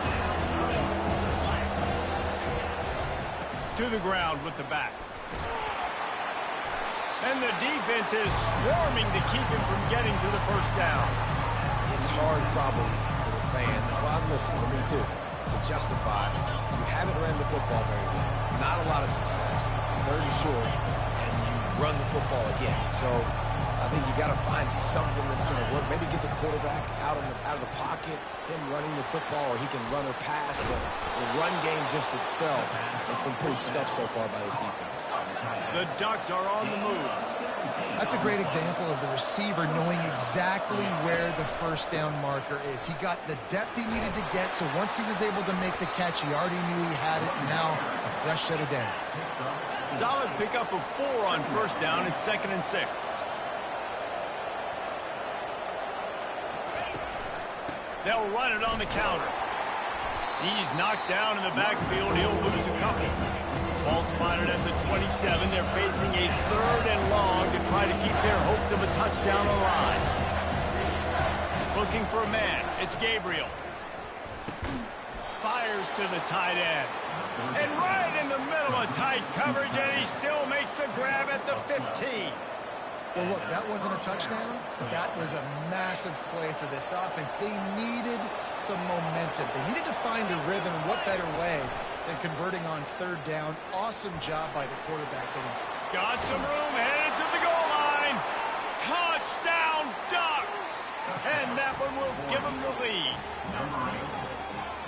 To the ground with the back. And the defense is swarming to keep him from getting to the first down. It's hard probably for the fans, well, listen, for me too, to justify you haven't ran the football very well. Not a lot of success. 3rd and short, and you run the football again. So I think you got to find something that's going to work. Maybe get the quarterback out of the pocket, him running the football, or he can run or pass. But the run game just itself, it's been pretty stuffed so far by this defense. The Ducks are on the move. That's a great example of the receiver knowing exactly where the first down marker is. He got the depth he needed to get, so once he was able to make the catch, he already knew he had it, and now a fresh set of downs. Solid pickup of 4 on first down. It's 2nd and 6. They'll run it on the counter. He's knocked down in the backfield. He'll lose a couple. Ball spotted at the 27. They're facing a 3rd and long to try to keep their hopes of a touchdown alive. Looking for a man. It's Gabriel. Fires to the tight end. And right in the middle of tight coverage, and he still makes the grab at the 15. Well, look, that wasn't a touchdown, but that was a massive play for this offense. They needed some momentum. They needed to find a rhythm, and what better way than converting on third down. Awesome job by the quarterback. Got some room, headed to the goal line. Touchdown, Ducks! And that one will give them the lead.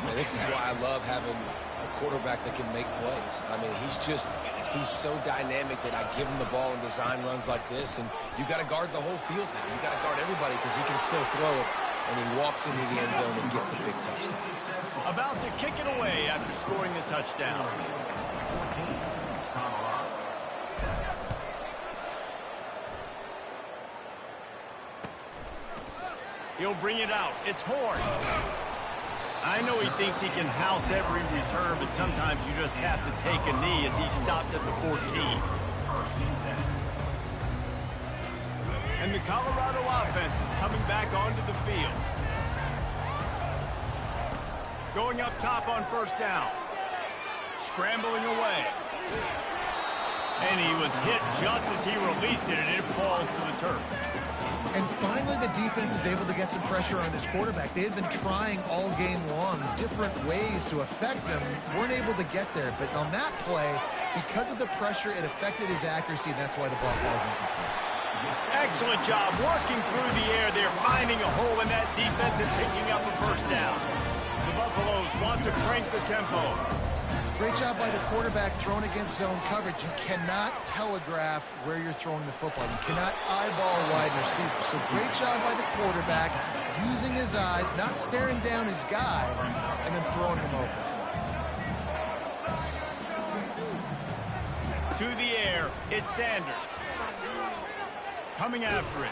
Man, this is why I love having a quarterback that can make plays. I mean, he's so dynamic that I give him the ball in design runs like this, and you got to guard the whole field now. You got to guard everybody because he can still throw it, and he walks into the end zone and gets the big touchdown. About to kick it away after scoring the touchdown. He'll bring it out. It's Horn. I know he thinks he can house every return, but sometimes you just have to take a knee as he stopped at the 14. And the Colorado offense is coming back onto the field. Going up top on first down. Scrambling away. And he was hit just as he released it, and it falls to the turf. And finally, the defense is able to get some pressure on this quarterback. They had been trying all game long different ways to affect him. Weren't able to get there. But on that play, because of the pressure, it affected his accuracy, and that's why the ball falls incomplete. Excellent job working through the air there, finding a hole in that defense and picking up a first down. The Buffaloes want to crank the tempo. Great job by the quarterback thrown against zone coverage. You cannot telegraph where you're throwing the football. You cannot eyeball a wide receiver. So great job by the quarterback using his eyes, not staring down his guy, and then throwing him open. To the air, it's Sanders. Coming after it.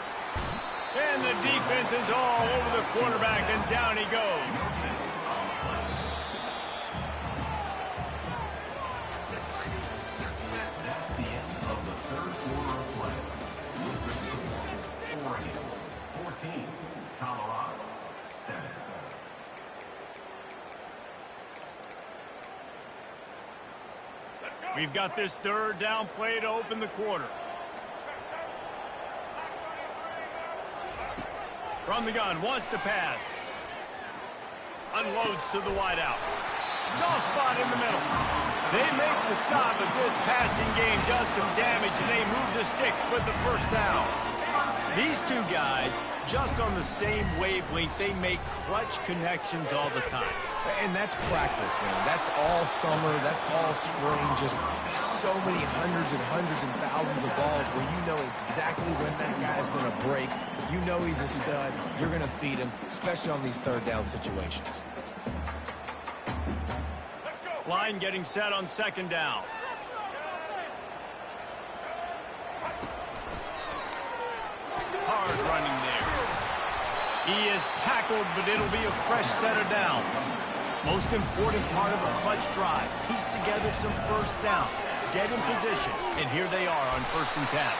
And the defense is all over the quarterback, and down he goes. Colorado, 7. We've got this third down play to open the quarter. From the gun, wants to pass. Unloads to the wideout. Soft spot in the middle. They make the stop, but this passing game does some damage, and they move the sticks with the first down. These two guys, just on the same wavelength, they make clutch connections all the time. And that's practice, man. That's all summer. That's all spring. Just so many hundreds and thousands of balls where you know exactly when that guy's going to break. You know he's a stud. You're going to feed him, especially on these third down situations. Line getting set on second down. Hard running there. He is tackled, but it'll be a fresh set of downs. Most important part of a clutch drive. Piece together some first downs. Get in position, and here they are on 1st and 10.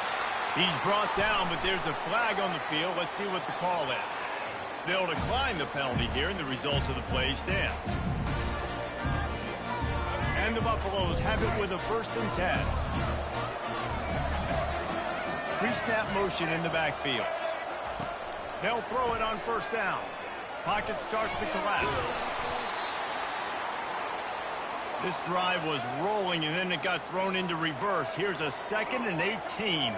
He's brought down, but there's a flag on the field. Let's see what the call is. They'll decline the penalty here, and the result of the play stands. And the Buffaloes have it with a 1st and 10. Pre-snap motion in the backfield. They'll throw it on first down. Pocket starts to collapse. This drive was rolling, and then it got thrown into reverse. Here's a 2nd and 18.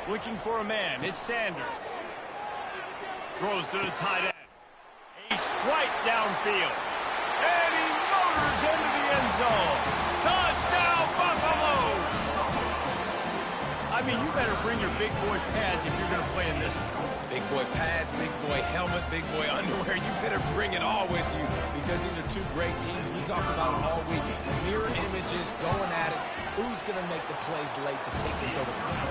Looking for a man. It's Sanders. Throws to the tight end. A strike downfield. And he motors into the end zone. Touchdown, Buffaloes! I mean, you better bring your big boy pads if you're going to play in this one. Big boy pads, big boy helmet, big boy underwear. You better bring it all with you because these are two great teams. We talked about it all week. Mirror images, going at it. Who's going to make the plays late to take us over the top?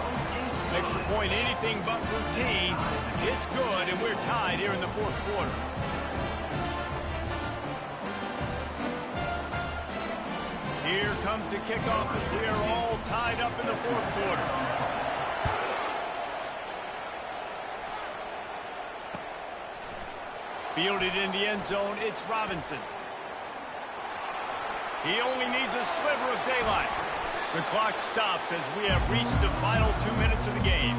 Extra point, anything but routine. It's good, and we're tied here in the 4th quarter. Here comes the kickoff as we are all tied up in the 4th quarter. Fielded in the end zone, it's Robinson. He only needs a sliver of daylight. The clock stops as we have reached the final 2 minutes of the game.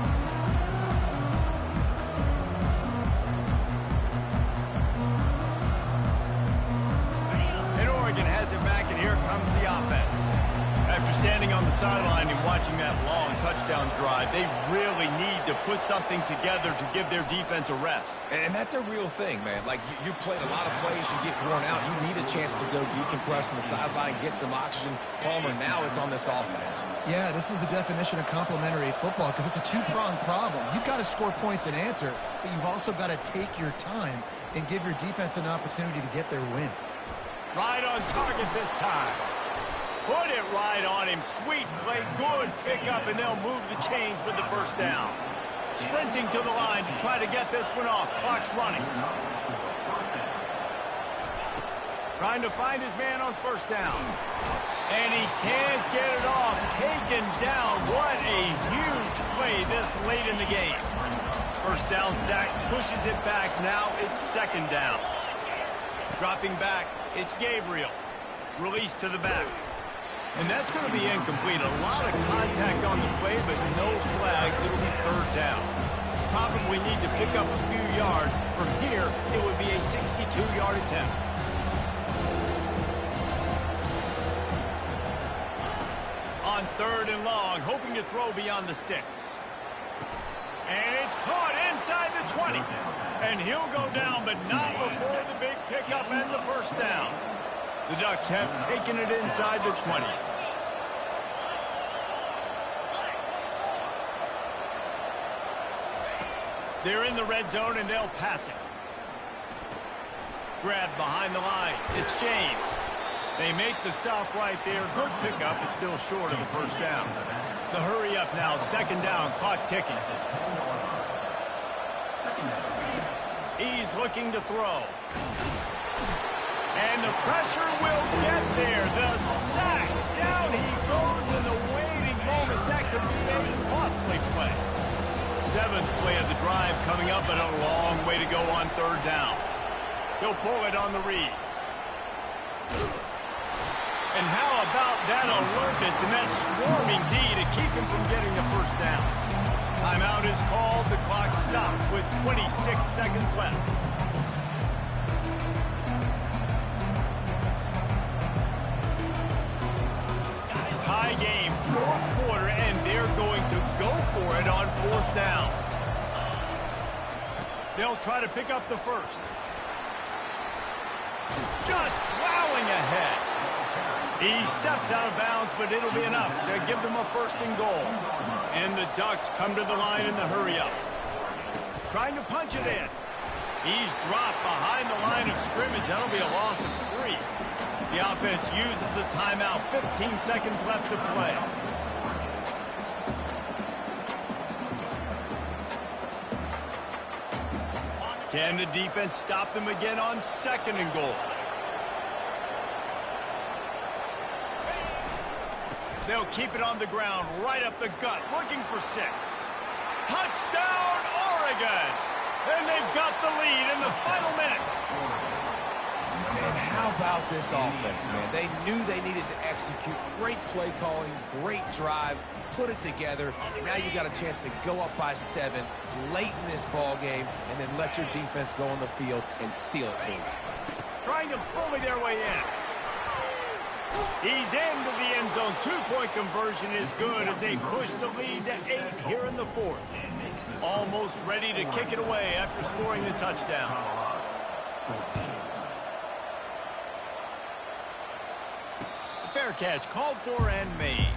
And Oregon has it back, and here comes the offense. After standing on the sideline and watching that long touchdown drive, they really need to put something together to give their defense a rest. And that's a real thing, man. Like, you played a lot of plays, you get worn out. You need a chance to go decompress on the sideline, get some oxygen. Palmer, now it's on this offense. Yeah, this is the definition of complementary football because it's a two-pronged problem. You've got to score points and answer, but you've also got to take your time and give your defense an opportunity to get their win. Right on target this time. Put it right on him. Sweet play, good pickup, and they'll move the chains with the first down. Sprinting to the line to try to get this one off. Clock's running. Trying to find his man on first down. And he can't get it off. Taken down. What a huge play this late in the game. First down sack, pushes it back. Now it's second down. Dropping back, it's Gabriel. Release to the back. And that's going to be incomplete. A lot of contact on the play, but no flags. It'll be third down. Probably need to pick up a few yards. From here, it would be a 62-yard attempt. On third and long, hoping to throw beyond the sticks. And it's caught inside the 20. And he'll go down, but not before the big pickup and the first down. The Ducks have taken it inside the 20. They're in the red zone, and they'll pass it. Grabbed behind the line. It's James. They make the stop right there. Good pickup. It's still short of the first down. The hurry up now. Second down. Clock ticking. He's looking to throw. And the pressure will get there. The sack. Down he goes in the waiting moments. That could be a costly play. Seventh play of the drive coming up, but a long way to go on third down. He'll pull it on the read. And how about that alertness and that swarming D to keep him from getting the first down? Timeout is called. The clock stopped with 26 seconds left. Tie game, fourth quarter, and they're going to go for it on fourth down. They'll try to pick up the first. Just plowing ahead. He steps out of bounds, but it'll be enough to give them a first and goal. And the Ducks come to the line in the hurry-up. Trying to punch it in. He's dropped behind the line of scrimmage. That'll be a loss of 3. The offense uses a timeout. 15 seconds left to play. Can the defense stop them again on second and goal? They'll keep it on the ground, right up the gut, looking for 6. Touchdown, Oregon! And they've got the lead in the final minute. Man, how about this offense, man? They knew they needed to execute. Great play calling, great drive, put it together. Now you got a chance to go up by 7 late in this ball game and then let your defense go on the field and seal it for you. Trying to bully their way in. He's into the end zone. 2-point conversion is good as they push the lead to 8 here in the fourth. Almost ready to kick it away after scoring the touchdown. Fair catch called for and made.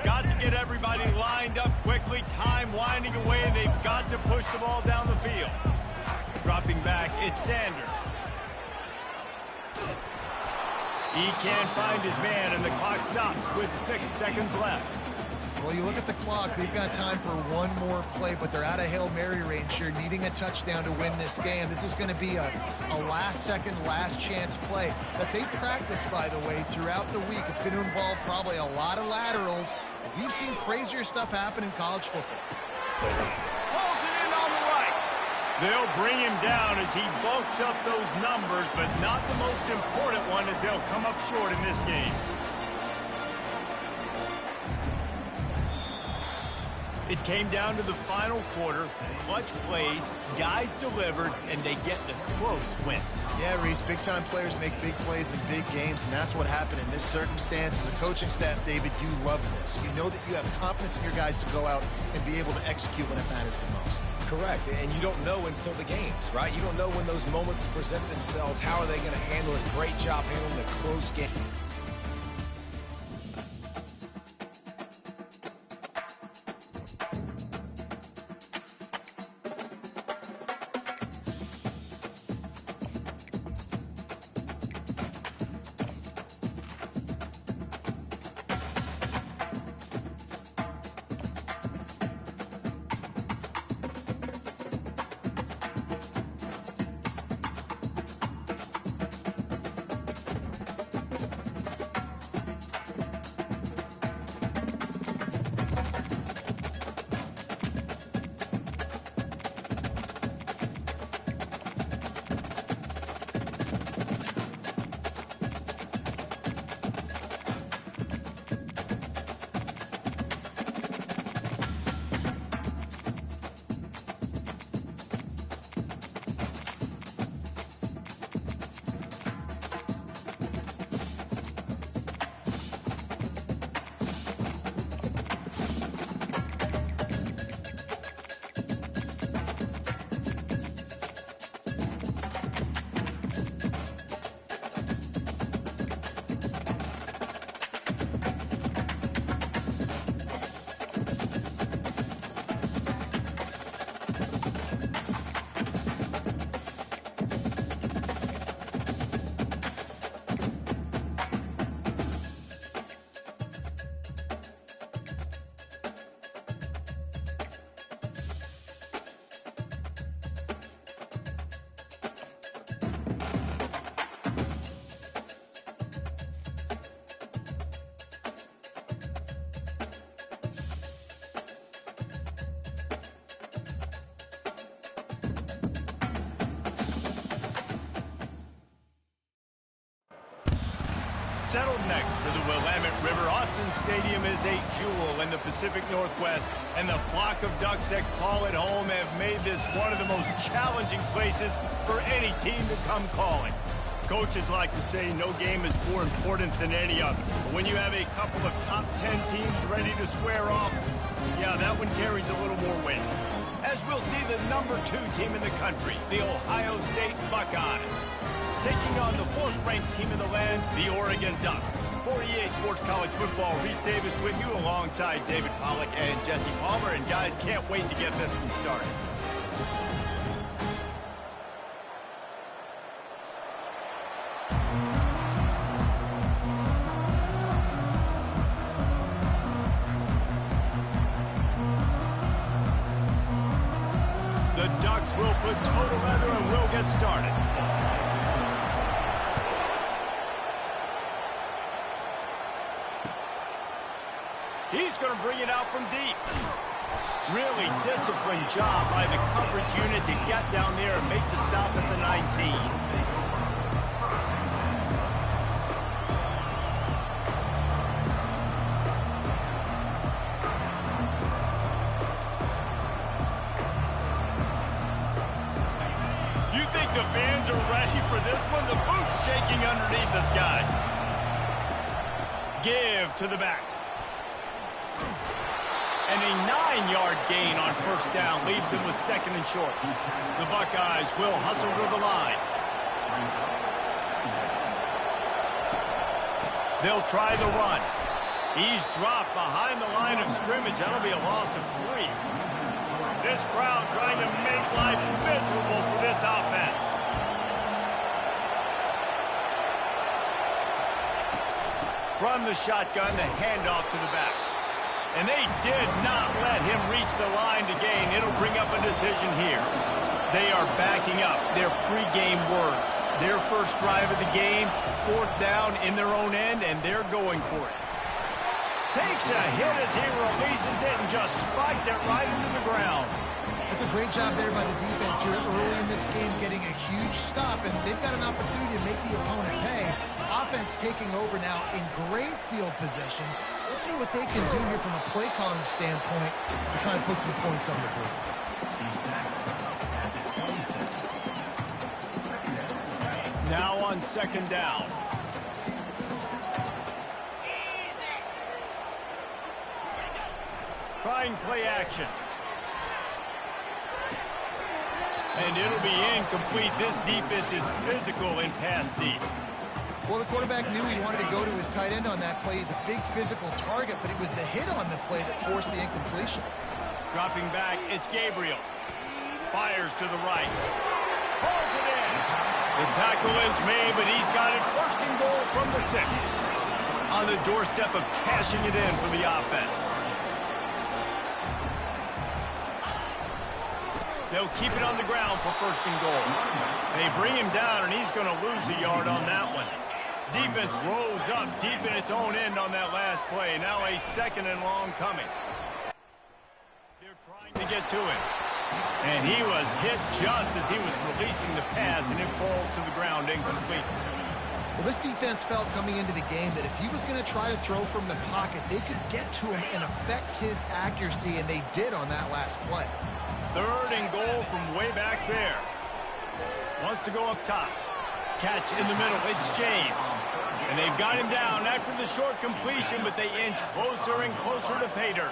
Got to get everybody lined up quickly. Time winding away. They've got to push the ball down the field. Dropping back, it's Sanders. He can't find his man, and the clock stops with 6 seconds left. Well, you look at the clock, they've got time for one more play, but they're out of Hail Mary range here, needing a touchdown to win this game. This is going to be a last-second, last-chance play that they practice, by the way, throughout the week. It's going to involve probably a lot of laterals. You've seen crazier stuff happen in college football. Pulls it in on the right. They'll bring him down as he bulks up those numbers, but not the most important one as they'll come up short in this game. It came down to the final quarter. Clutch plays, guys delivered, and they get the close win. Yeah, Reese, big-time players make big plays in big games, and that's what happened in this circumstance. As a coaching staff, David, you love this. You know that you have confidence in your guys to go out and be able to execute when it matters the most. Correct, and you don't know until the games, right? You don't know when those moments present themselves. How are they going to handle it? Great job handling a close game. Settled next to the Willamette River, Austin Stadium is a jewel in the Pacific Northwest, and the flock of Ducks that call it home have made this one of the most challenging places for any team to come calling. Coaches like to say no game is more important than any other. But when you have a couple of top 10 teams ready to square off, yeah, that one carries a little more weight. As we'll see the number 2 team in the country, the Ohio State Buckeyes, taking on the 4th-ranked team in the land, the Oregon Ducks. For EA Sports College Football, Reese Davis with you alongside David Pollack and Jesse Palmer. And guys, can't wait to get this one started. The Ducks will put total leather and we'll get started. He's going to bring it out from deep. Really disciplined job by the coverage unit to get down there and make the stop at the 19. You think the fans are ready for this one? The booth's shaking underneath us, guys. Give to the back. And a 9-yard gain on first down leaves him with 2nd and short. The Buckeyes will hustle to the line. They'll try the run. He's dropped behind the line of scrimmage. That'll be a loss of 3. This crowd trying to make life miserable for this offense. From the shotgun, the handoff to the back. And they did not let him reach the line to gain. It'll bring up a decision here. They are backing up their pregame words. Their first drive of the game, 4th down in their own end, and they're going for it. Takes a hit as he releases it and just spiked it right into the ground. It's a great job there by the defense here early in this game, getting a huge stop, and they've got an opportunity to make the opponent pay. Offense taking over now in great field possession. Let's see what they can do here from a play calling standpoint to try to put some points on the board. Now on second down. Trying play action. And it'll be incomplete. This defense is physical in pass deep. Well, the quarterback knew he wanted to go to his tight end on that play. He's a big physical target, but it was the hit on the play that forced the incompletion. Dropping back, it's Gabriel. Fires to the right. Pulls it in. The tackle is made, but he's got it first and goal from the 6. On the doorstep of cashing it in for the offense. They'll keep it on the ground for first and goal. They bring him down, and he's going to lose a yard on that one. Defense rose up deep in its own end on that last play. Now a second and long coming. They're trying to get to him. And he was hit just as he was releasing the pass, and it falls to the ground incomplete. Well, this defense felt coming into the game that if he was going to try to throw from the pocket, they could get to him and affect his accuracy, and they did on that last play. Third and goal from way back there. Wants to go up top. Catch in the middle. It's James. And they've got him down after the short completion, but they inch closer and closer to pay dirt.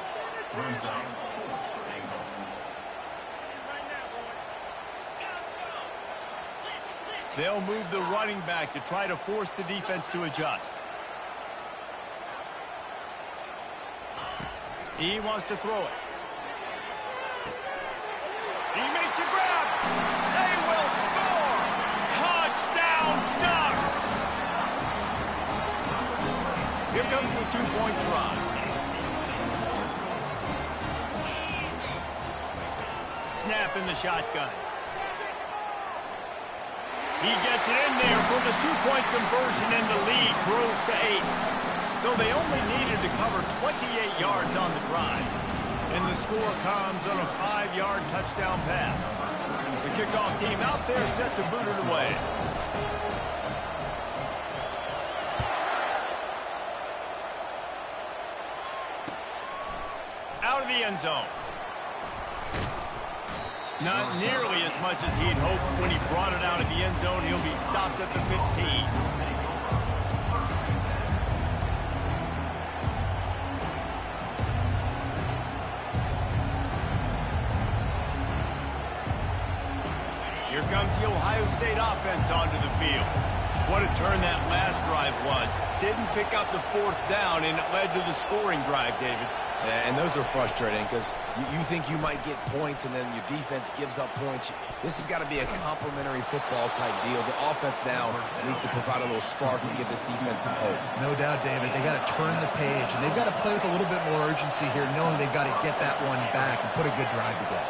They'll move the running back to try to force the defense to adjust. He wants to throw it. He makes a grab. They will score. Touchdown, Ducks. Here comes the two-point try. Snap in the shotgun. He gets it in there for the two-point conversion, and the lead grows to 8. So they only needed to cover 28 yards on the drive. And the score comes on a 5-yard touchdown pass. The kickoff team out there set to boot it away. Out of the end zone. Not nearly as much as he'd hoped when he brought it out of the end zone. He'll be stopped at the 15. Here comes the Ohio State offense onto the field. What a turn that last drive was. Didn't pick up the 4th down, and it led to the scoring drive, David. Yeah, and those are frustrating because you think you might get points and then your defense gives up points. This has got to be a complementary football type deal. The offense now needs to provide a little spark and give this defense some hope. No doubt, David. They got to turn the page, and they've got to play with a little bit more urgency here, knowing they've got to get that one back and put a good drive together.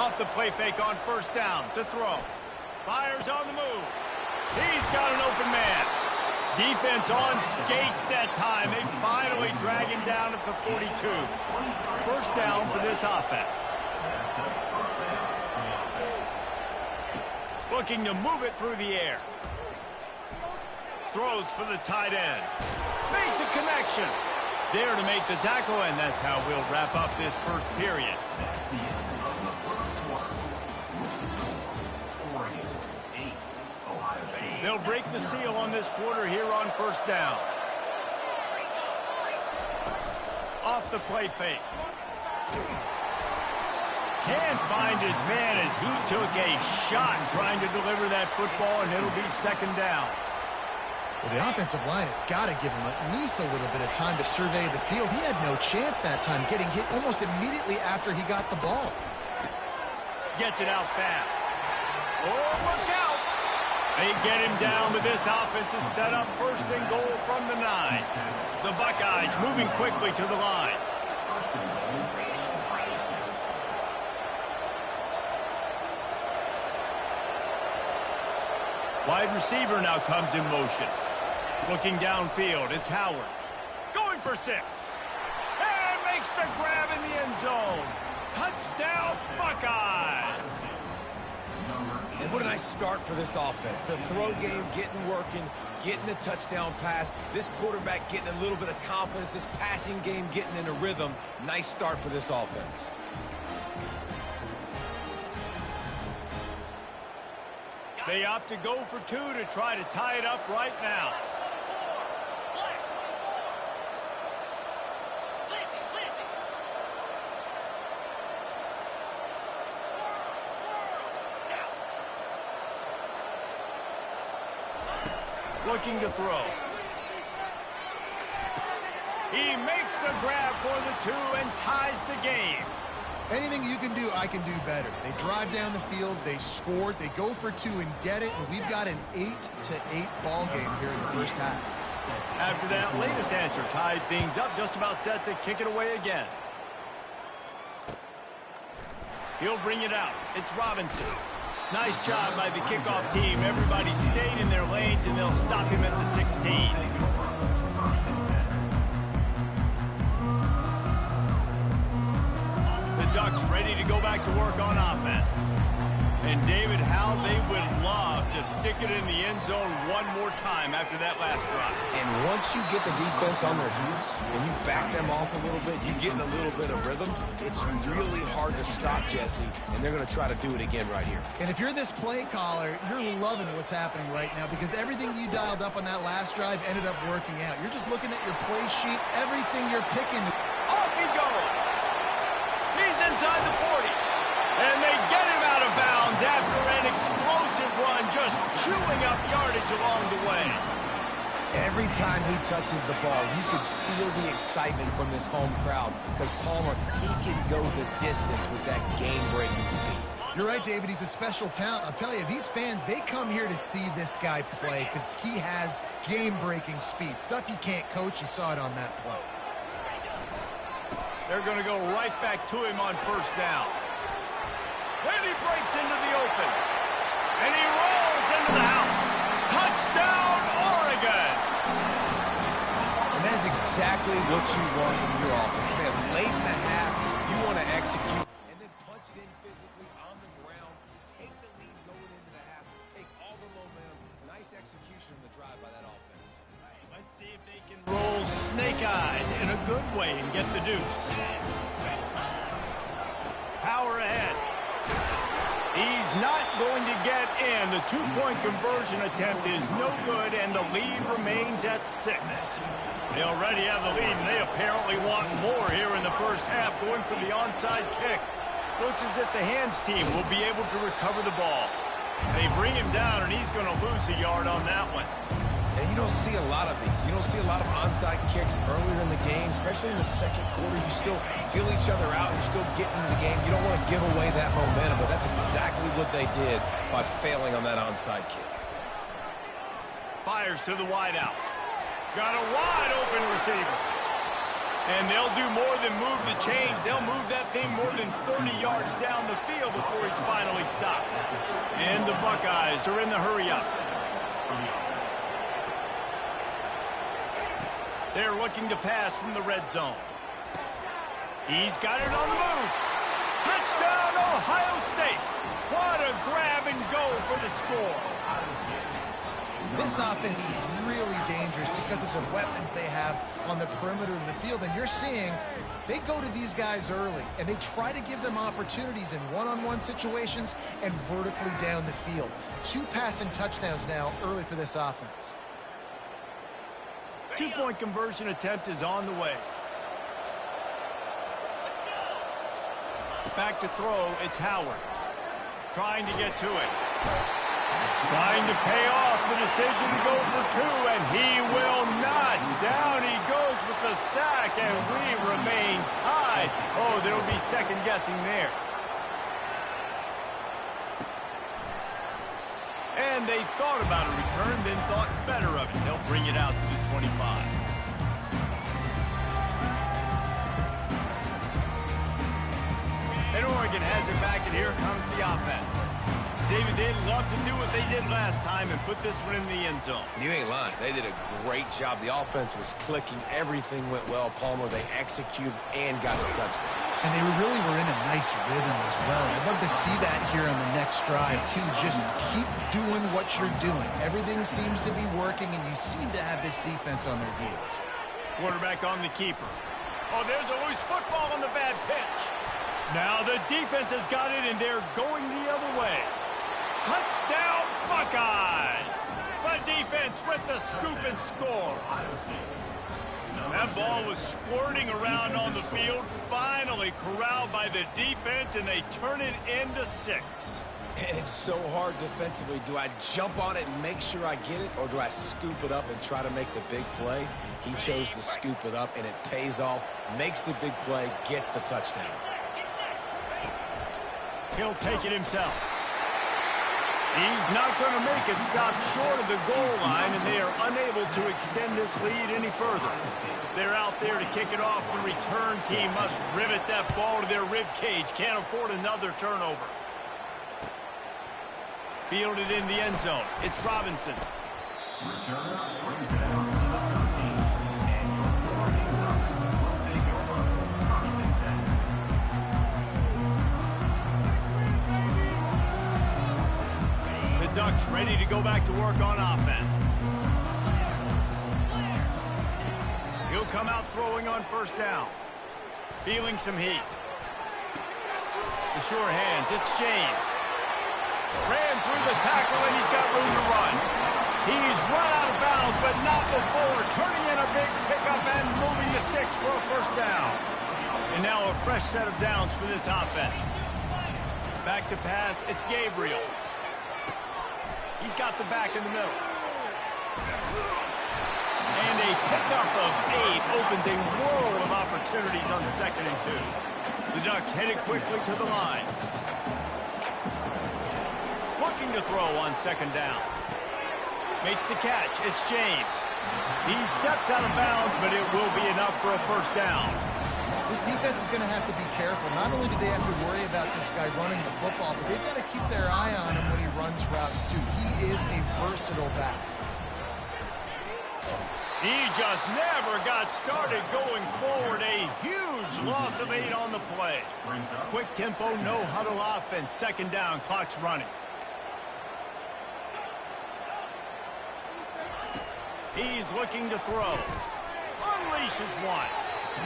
Off the play fake on first down to throw. Fires on the move. He's got an open man. Defense on skates that time. They finally drag him down at the 42. First down for this offense. Looking to move it through the air. Throws for the tight end. Makes a connection. There to make the tackle, and that's how we'll wrap up this first period. They'll break the seal on this quarter here on first down. Off the play fake. Can't find his man as he took a shot trying to deliver that football, and it'll be second down. Well, the offensive line has got to give him at least a little bit of time to survey the field. He had no chance that time, getting hit almost immediately after he got the ball. Gets it out fast. Oh, look out! They get him down, but this offense is set up first and goal from the 9. The Buckeyes moving quickly to the line. Wide receiver now comes in motion. Looking downfield, it's Howard. Going for 6. And makes the grab in the end zone. Touchdown, Buckeyes! And what a nice start for this offense. The throw game getting working, getting the touchdown pass. This quarterback getting a little bit of confidence. This passing game getting in a rhythm. Nice start for this offense. They opt to go for 2 to try to tie it up right now. Looking to throw. He makes the grab for the 2 and ties the game. Anything you can do, I can do better. They drive down the field, they scored, they go for 2 and get it, and we've got an 8-8 ball game here in the first half. After that latest answer tied things up, just about set to kick it away again. He'll bring it out. It's Robinson. Nice job by the kickoff team. Everybody stayed in their lanes, and they'll stop him at the 16. The Ducks ready to go back to work on offense. And David, how they would love to stick it in the end zone one more time after that last drive. And once you get the defense on their heels and you back them off a little bit, you get in a little bit of rhythm, it's really hard to stop, Jesse, and they're going to try to do it again right here. And if you're this play caller, you're loving what's happening right now because everything you dialed up on that last drive ended up working out. You're just looking at your play sheet, everything you're picking. Off he goes. He's inside the 40. And they get him out of bounds after an explosive run, just chewing up yardage along the way. Every time he touches the ball, you can feel the excitement from this home crowd because Palmer, he can go the distance with that game-breaking speed. You're right, David. He's a special talent. I'll tell you, these fans, they come here to see this guy play because he has game-breaking speed. Stuff you can't coach. You saw it on that play. They're going to go right back to him on first down. And he breaks into the open. And he rolls into the house. Touchdown, Oregon! And that is exactly what you want from your offense. Man, late in the half, you want to execute and then punch it in physically on the ground. Take the lead going into the half. Take all the momentum. Nice execution on the drive by that offense. Let's see if they can roll snake eyes in a good way and get the deuce. Power ahead. He's not going to get in. The 2-point conversion attempt is no good, and the lead remains at 6. They already have the lead, and they apparently want more here in the first half, going for the onside kick. Looks as if the hands team will be able to recover the ball. They bring him down, and he's going to lose a yard on that one. And you don't see a lot of these. You don't see a lot of onside kicks earlier in the game, especially in the second quarter. You still feel each other out. You're still getting into the game. You don't want to give away that momentum, but that's exactly what they did by failing on that onside kick. Fires to the wideout. Got a wide open receiver. And they'll do more than move the chains. They'll move that thing more than 30 yards down the field before he's finally stopped. And the Buckeyes are in the hurry-up. They're looking to pass from the red zone. He's got it on the move. Touchdown, Ohio State. What a grab and go for the score. This offense is really dangerous because of the weapons they have on the perimeter of the field. And you're seeing they go to these guys early, and they try to give them opportunities in one-on-one situations and vertically down the field. 2 passing touchdowns now early for this offense. 2-point conversion attempt is on the way. Back to throw, it's Howard. Trying to get to it. Trying to pay off the decision to go for 2, and he will not. Down he goes with the sack, and we remain tied. Oh, there will be second guessing there. And they thought about a return, then thought better of it. They'll bring it out to the 25. And Oregon has it back, and here comes the offense. David, they'd love to do what they did last time and put this one in the end zone. You ain't lying. They did a great job. The offense was clicking. Everything went well. Palmer, they executed and got the touchdown. And they really were in a nice rhythm as well. I'd love to see that here on the next drive, too. Just keep doing what you're doing. Everything seems to be working, and you seem to have this defense on their heels. Quarterback on the keeper. Oh, there's a loose football on the bad pitch. Now the defense has got it, and they're going the other way. Touchdown, Buckeyes! The defense with the scoop and score. That ball was squirting around on the field, finally corralled by the defense, and they turn it into 6. And it's so hard defensively. Do I jump on it and make sure I get it, or do I scoop it up and try to make the big play? He chose to scoop it up, and it pays off, makes the big play, gets the touchdown. He'll take it himself. He's not going to make it stop short of the goal line, and they are unable to extend this lead any further. They're out there to kick it off. The return team must rivet that ball to their rib cage. Can't afford another turnover. Fielded in the end zone. It's Robinson. Returner brings it out to the 13. And your Oregon Ducks will take over 1st and 10. The Ducks ready to go back to work on offense. He'll come out throwing on 1st down. Feeling some heat. The sure hands. It's James. Ran through the tackle, and he's got room to run. He's run out of bounds, but not before turning in a big pickup and moving the sticks for a 1st down. And now a fresh set of downs for this offense. Back to pass, it's Gabriel. He's got the back in the middle. And a pickup of 8 opens a world of opportunities on 2nd and 2. The Ducks headed quickly to the line. Looking to throw on 2nd down. Makes the catch. It's James. He steps out of bounds, but it will be enough for a 1st down. This defense is going to have to be careful. Not only do they have to worry about this guy running the football, but they've got to keep their eye on him when he runs routes, too. He is a versatile back. He just never got started going forward. A huge loss of 8 on the play. Quick tempo, no huddle offense. 2nd down, clock's running. He's looking to throw. Unleashes one.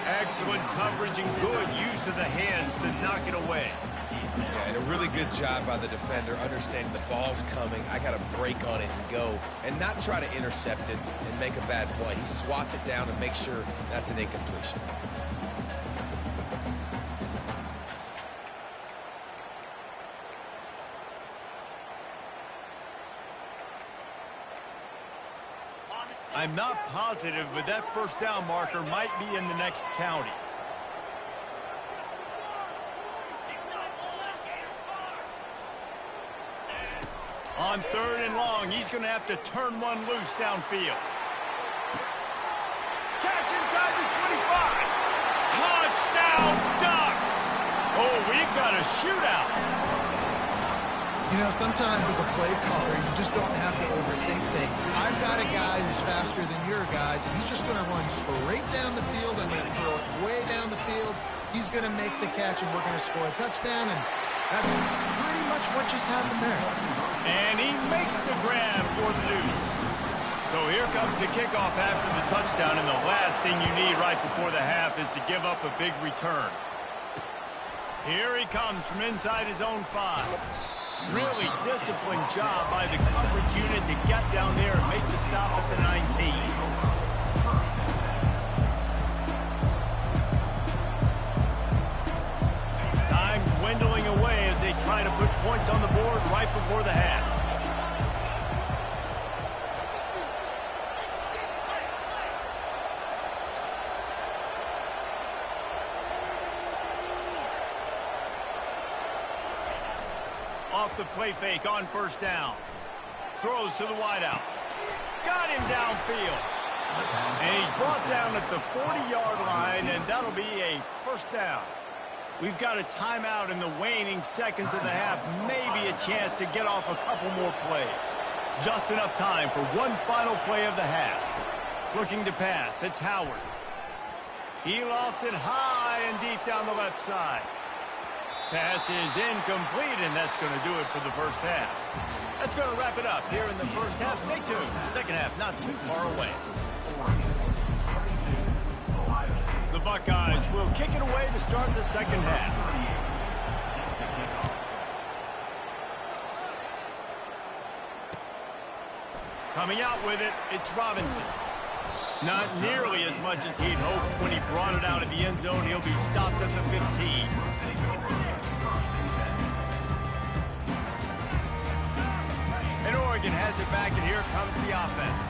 Excellent coverage and good use of the hands to knock it away. Yeah, and a really good job by the defender, understanding the ball's coming. I got to break on it and go, and not try to intercept it and make a bad play. He swats it down and makes sure that's an incompletion. I'm not positive, but that 1st down marker might be in the next county. On 3rd and long, he's going to have to turn one loose downfield. Catch inside the 25. Touchdown, Ducks! Oh, we've got a shootout. You know, sometimes as a play caller, you just don't have to overthink things. I've got a guy who's faster than your guys, and he's just going to run straight down the field. I'm going to throw it way down the field. He's going to make the catch, and we're going to score a touchdown, and that's pretty much what just happened there. And he makes the grab for the deuce. So here comes the kickoff after the touchdown, and the last thing you need right before the half is to give up a big return. Here he comes from inside his own 5. Really disciplined job by the coverage unit to get down there and make the stop at the 19. Time dwindling away as they try to put points on the board right before the half. Off the play fake on 1st down. Throws to the wideout. Got him downfield. And he's brought down at the 40-yard line, and that'll be a 1st down. We've got a timeout in the waning seconds of the half. Maybe a chance to get off a couple more plays. Just enough time for one final play of the half. Looking to pass. It's Howard. He lofts it high and deep down the left side. Pass is incomplete, and that's going to do it for the first half. That's going to wrap it up here in the first half. Stay tuned. Second half not too far away. The Buckeyes will kick it away to start the second half. Coming out with it, it's Robinson. Not nearly as much as he'd hoped when he brought it out of the end zone. He'll be stopped at the 15. And Oregon has it back, and here comes the offense.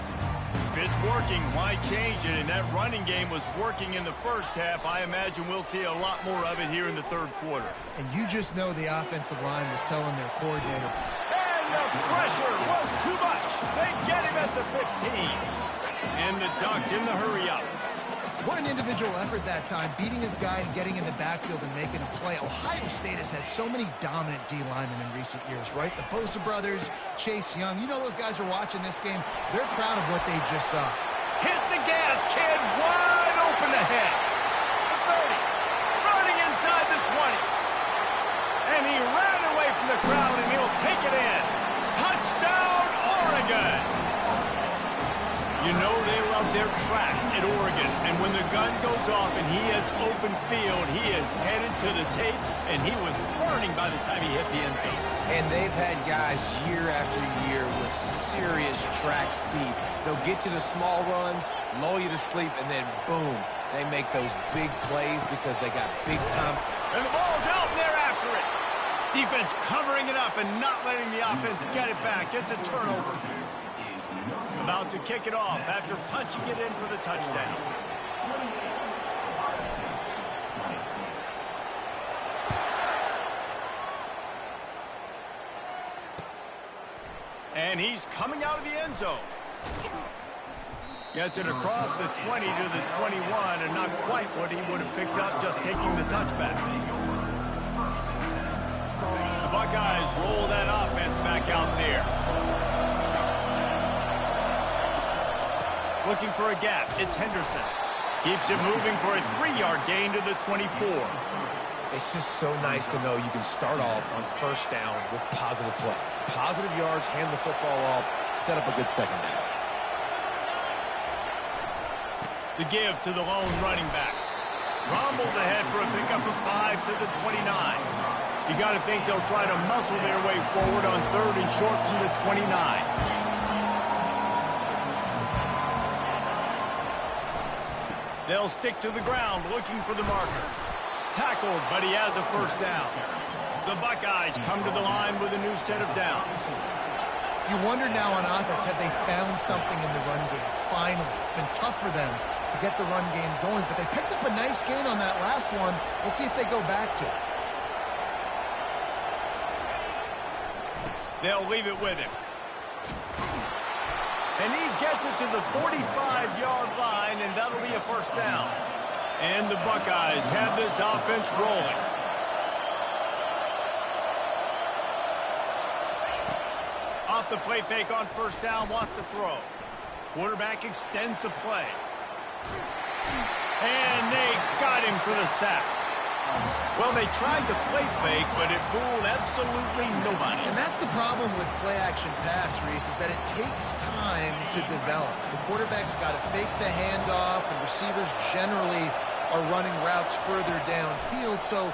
If it's working, why change it? And that running game was working in the first half. I imagine we'll see a lot more of it here in the third quarter. And you just know the offensive line was telling their coordinator. And the pressure was too much. They get him at the 15. And the Ducks in the hurry-up. What an individual effort that time, beating his guy and getting in the backfield and making a play. Ohio State has had so many dominant D-linemen in recent years, right? The Bosa brothers, Chase Young. You know those guys are watching this game. They're proud of what they just saw. Hit the gas, kid. Wide open ahead. The 30. Running inside the 20. And he ran away from the crowd, and he'll take it in. Touchdown, Oregon. You know they love their track at Oregon, and when the gun goes off and he hits open field, he is headed to the tape, and he was burning by the time he hit the end zone. And they've had guys year after year with serious track speed. They'll get you the small runs, lull you to sleep, and then boom, they make those big plays because they got big time. And the ball's out, and they're after it. Defense covering it up and not letting the offense get it back. It's a turnover. About to kick it off after punching it in for the touchdown. And he's coming out of the end zone. Gets it across the 20 to the 21, and not quite what he would have picked up just taking the touchback. The Buckeyes roll that offense back out there. Looking for a gap. It's Henderson. Keeps it moving for a 3-yard gain to the 24. It's just so nice to know you can start off on first down with positive plays. Positive yards, hand the football off, set up a good second down. The give to the lone running back. Rumbles ahead for a pickup of 5 to the 29. You got to think they'll try to muscle their way forward on 3rd and short from the 29. They'll stick to the ground looking for the marker. Tackled, but he has a first down. The Buckeyes come to the line with a new set of downs. You wonder now on offense, have they found something in the run game? Finally, it's been tough for them to get the run game going, but they picked up a nice gain on that last one. Let's see if they go back to it. They'll leave it with him. And he gets it to the 45-yard line, and that'll be a first down. And the Buckeyes have this offense rolling. Off the play fake on first down, wants to throw. Quarterback extends the play. And they got him for the sack. Well, they tried to play fake, but it fooled absolutely nobody. And that's the problem with play-action pass, Reese, is that it takes time to develop. The quarterback's got to fake the handoff, and receivers generally are running routes further downfield. So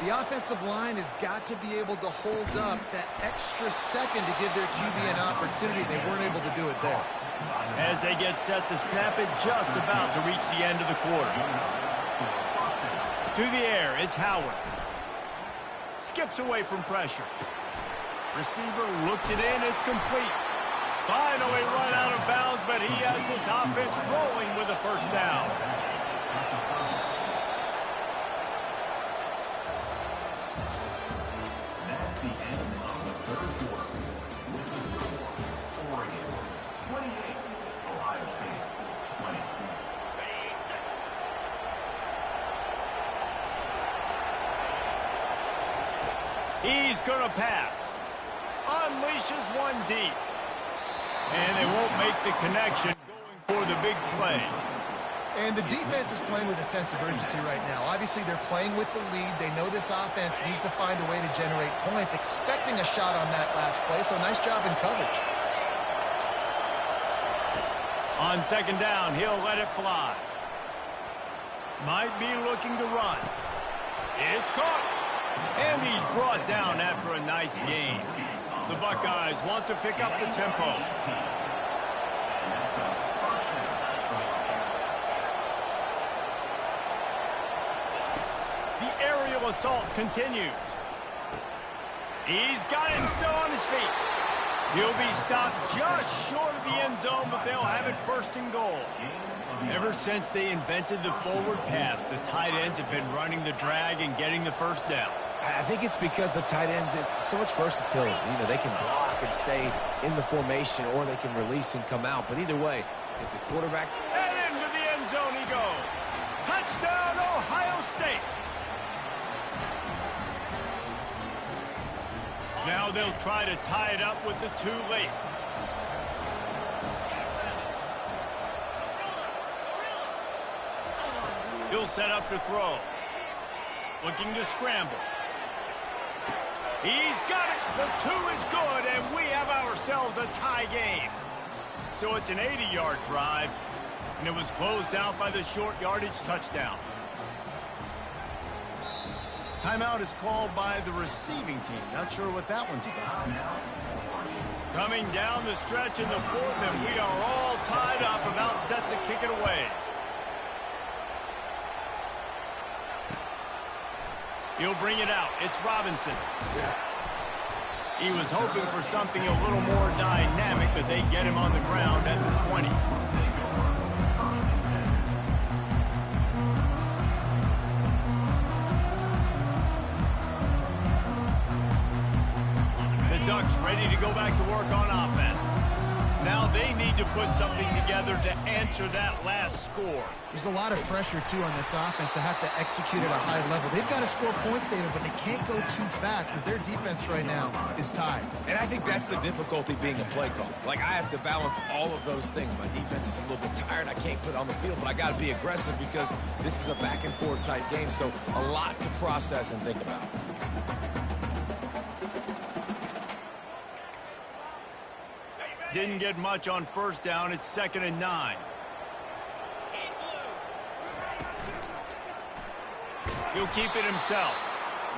the offensive line has got to be able to hold up that extra second to give their QB an opportunity. They weren't able to do it there. As they get set to snap it, just about to reach the end of the quarter. To the air, it's Howard. Skips away from pressure. Receiver looks it in, it's complete. Finally run out of bounds, but he has this offense rolling with a first down. That's the end of the third quarter. With the score, Oregon 28, Ohio State 20. He's going to pass. Unleashes one deep. And they won't make the connection going for the big play. And the defense is playing with a sense of urgency right now. Obviously, they're playing with the lead. They know this offense needs to find a way to generate points, expecting a shot on that last play. So nice job in coverage. On second down, he'll let it fly. Might be looking to run. It's caught. And he's brought down after a nice gain. The Buckeyes want to pick up the tempo. The aerial assault continues. He's got him still on his feet. He'll be stopped just short of the end zone, but they'll have it first and goal. Ever since they invented the forward pass, the tight ends have been running the drag and getting the first down. I think it's because the tight ends is so much versatility. You know, they can block and stay in the formation, or they can release and come out. But either way, if the quarterback... And into the end zone he goes. Touchdown, Ohio State. Now they'll try to tie it up with the two late. He'll set up to throw. Looking to scramble. He's got it. The two is good, and we have ourselves a tie game. So it's an 80-yard drive, and it was closed out by the short yardage touchdown. Timeout is called by the receiving team. Not sure what that one's about. Coming down the stretch in the fourth, and we are all tied up, about set to kick it away. He'll bring it out. It's Robinson. He was hoping for something a little more dynamic, but they get him on the ground at the 20. The Ducks ready to go back to work on offense. Now they need to put something together to answer that last score. There's a lot of pressure, too, on this offense to have to execute at a high level. They've got to score points, David, but they can't go too fast because their defense right now is tied. And I think that's the difficulty being a play call. Like, I have to balance all of those things. My defense is a little bit tired. I can't put it on the field, but I got to be aggressive because this is a back-and-forth type game, so a lot to process and think about. Didn't get much on first down. It's 2nd and 9. He'll keep it himself.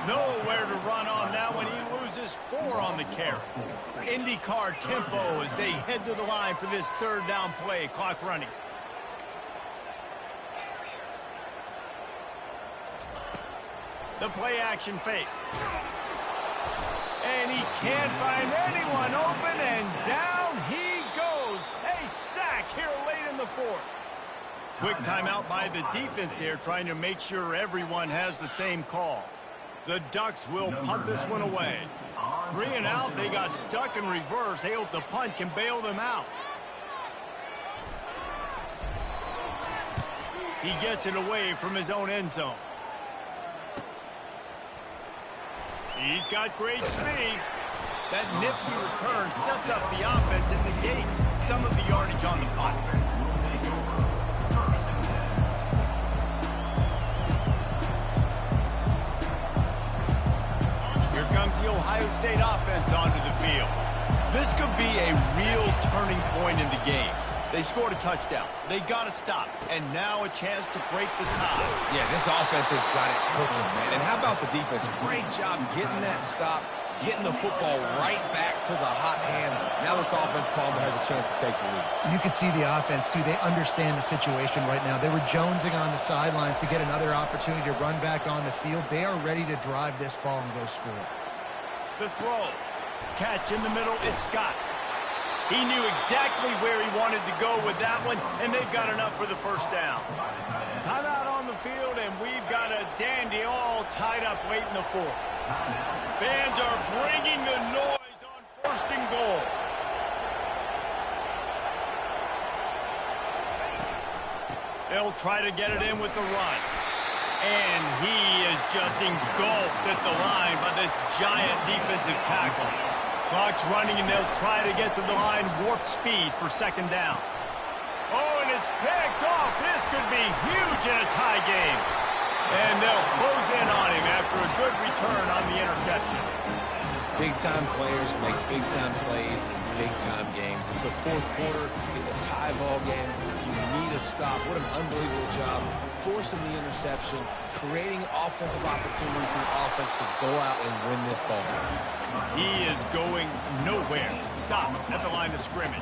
Nowhere to run on that one. He loses 4 on the carry. IndyCar tempo as they head to the line for this third down play. Clock running. The play action fake. And he can't find anyone open, and down he goes. A sack here late in the fourth. Quick timeout by the defense there, trying to make sure everyone has the same call. The Ducks will punt this one away. 3 and out, they got stuck in reverse. They hope the punt can bail them out. He gets it away from his own end zone. He's got great speed. That nifty return sets up the offense and negates some of the yardage on the punt. Here comes the Ohio State offense onto the field. This could be a real turning point in the game. They scored a touchdown. They got to stop. And now a chance to break the tie. Yeah, this offense has got it cooking, man. And how about the defense? Great job getting that stop, getting the football right back to the hot hand. Now this offense, Palmer, has a chance to take the lead. You can see the offense, too. They understand the situation right now. They were jonesing on the sidelines to get another opportunity to run back on the field. They are ready to drive this ball and go score. The throw. Catch in the middle. It's Scott. He knew exactly where he wanted to go with that one, and they've got enough for the first down. Timeout on the field, and we've got a dandy all tied up late in the fourth. Fans are bringing the noise on 1st and goal. They'll try to get it in with the run. And he is just engulfed at the line by this giant defensive tackle. Clock's running, and they'll try to get to the line warp speed for second down. Oh, and it's picked off. This could be huge in a tie game. And they'll close in on him after a good return on the interception. Big-time players make big-time plays in big-time games. It's the fourth quarter. It's a tie ball game. You need a stop. What an unbelievable job. Forcing the interception, creating offensive opportunity for the offense to go out and win this ball game. He is going nowhere. Stop at the line of scrimmage.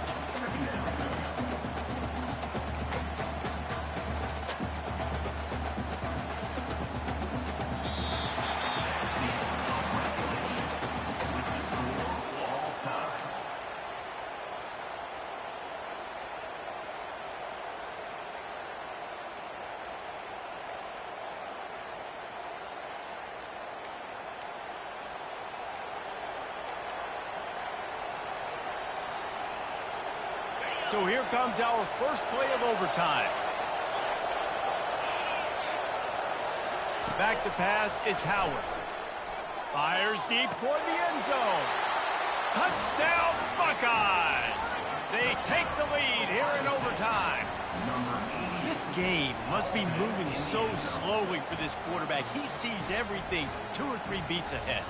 So here comes our first play of overtime. Back to pass, it's Howard. Fires deep toward the end zone. Touchdown, Buckeyes! They take the lead here in overtime. This game must be moving so slowly for this quarterback. He sees everything 2 or 3 beats ahead.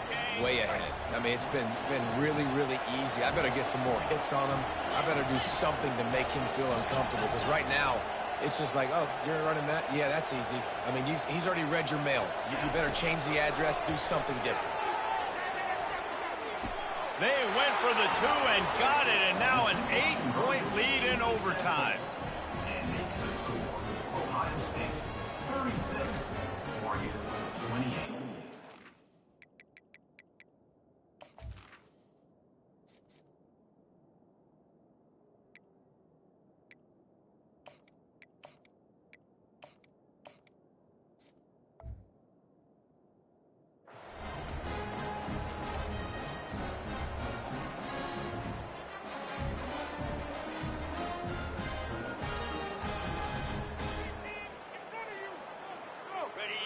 Way ahead. I mean, it's been really, really easy. I better get some more hits on him. I better do something to make him feel uncomfortable, because right now, it's just like, oh, you're running that? Yeah, that's easy. I mean, he's already read your mail. You better change the address, do something different. They went for the 2 and got it, and now an 8-point lead in overtime. And makes the score. Ohio State 36, Oregon 28.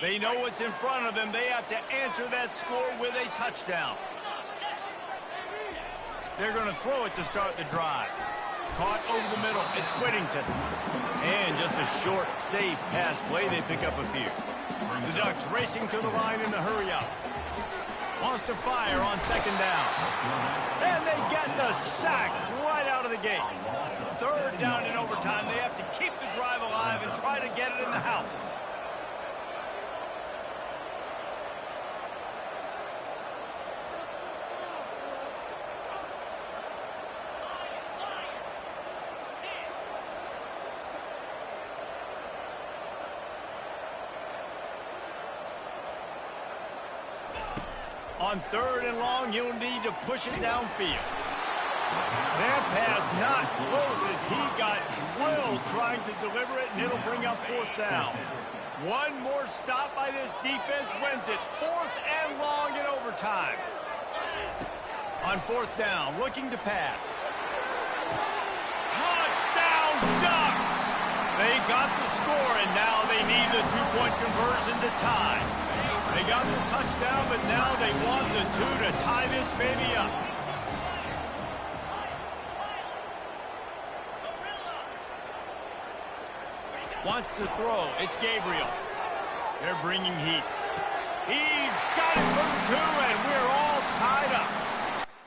They know what's in front of them. They have to answer that score with a touchdown. They're going to throw it to start the drive. Caught over the middle. It's Whittington. And just a short, safe pass play. They pick up a few. The Ducks racing to the line in a hurry-up. Wants to fire on second down. And they get the sack right out of the gate. Third down in overtime. They have to keep the drive alive and try to get it in the house. On third and long, you'll need to push it downfield. That pass not close as he got drilled trying to deliver it, and it'll bring up fourth down. One more stop by this defense wins it. Fourth and long in overtime. On fourth down, looking to pass. Touchdown, Ducks! They got the score, and now they need the two-point conversion to tie. They got the touchdown, but now they want the 2 to tie this baby up. Wants to throw. It's Gabriel. They're bringing heat. He's got it for the 2, and we're all tied up.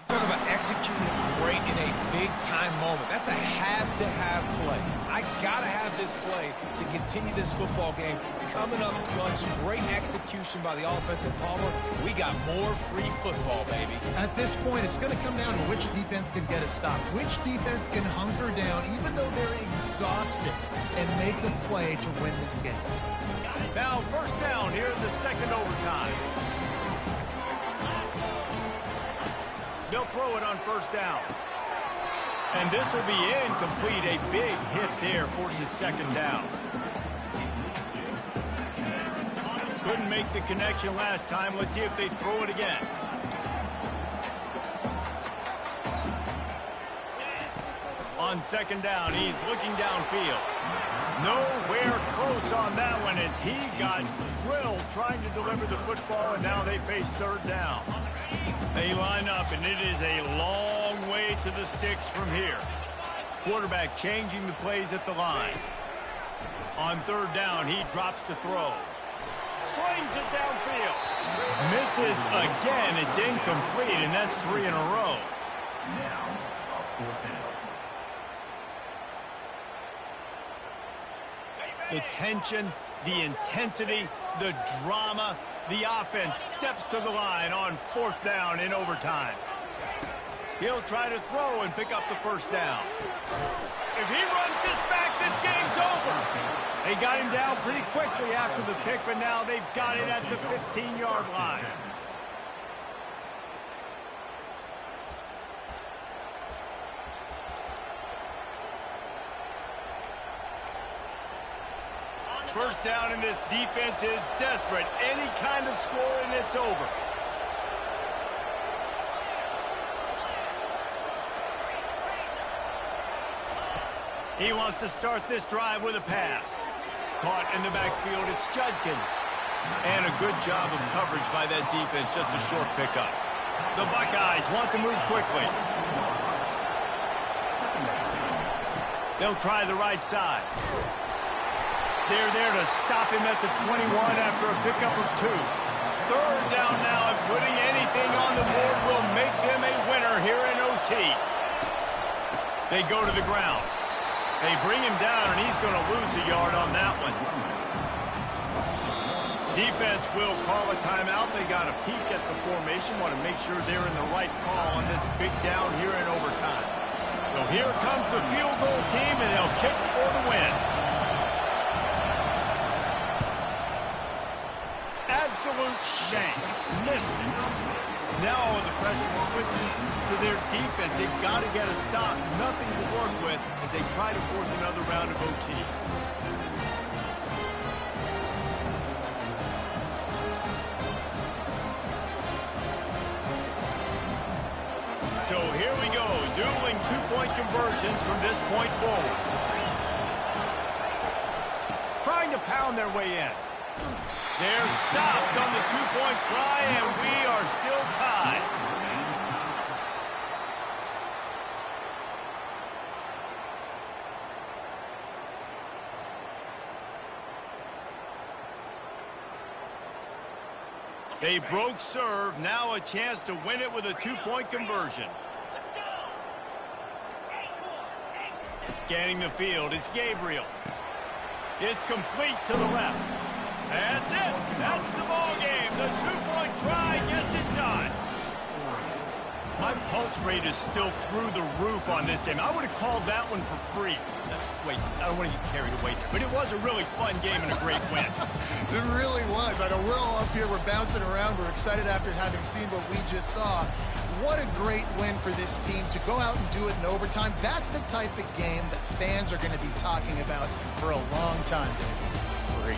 Talk about executing great in a big-time moment. That's a have-to-have play. I gotta have this play to continue this football game. Coming up clutch, great execution by the offensive Palmer. We got more free football, baby. At this point, it's going to come down to which defense can get a stop. Which defense can hunker down, even though they're exhausted, and make a play to win this game. Now, first down here in the second overtime. They'll throw it on first down. And this will be incomplete. A big hit there forces second down. Couldn't make the connection last time. Let's see if they throw it again. On second down, he's looking downfield. Nowhere close on that one as he got drilled trying to deliver the football, and now they face third down. They line up, and it is a long way to the sticks from here. Quarterback changing the plays at the line. On third down, he drops to throw. Slings it downfield. Misses again. It's incomplete, and that's 3 in a row. Now, a 4th down. The tension, the intensity, the drama, the offense steps to the line on 4th down in overtime. He'll try to throw and pick up the first down. If he runs this back, this game's over. They got him down pretty quickly after the pick, but now they've got it at the 15-yard line. First down, and this defense is desperate. Any kind of score, and it's over. He wants to start this drive with a pass. Caught in the backfield, it's Judkins. And a good job of coverage by that defense, just a short pickup. The Buckeyes want to move quickly. They'll try the right side. They're there to stop him at the 21 after a pickup of 2. Third down now, and putting anything on the board will make them a winner here in OT. They go to the ground. They bring him down, and he's going to lose a yard on that one. Defense will call a timeout. They got a peek at the formation, want to make sure they're in the right call on this big down here in overtime. So here comes the field goal team, and they'll kick for the win. Absolute shank. Missed it. Now the pressure switches to their defense. They've got to get a stop. Nothing to work with as they try to force another round of OT. So here we go. Dueling two-point conversions from this point forward. Trying to pound their way in. They're stopped on the two-point try, and we are still tied. They broke serve. Now a chance to win it with a two-point conversion. Scanning the field, it's Gabriel. It's complete to the left. That's it. That's the ball game. The two-point try gets it done. My pulse rate is still through the roof on this game. I would have called that one for free. Wait, I don't want to get carried away here, but it was a really fun game and a great win. It really was. I know we're all up here, we're bouncing around, we're excited after having seen what we just saw. What a great win for this team to go out and do it in overtime. That's the type of game that fans are going to be talking about for a long time, Dave.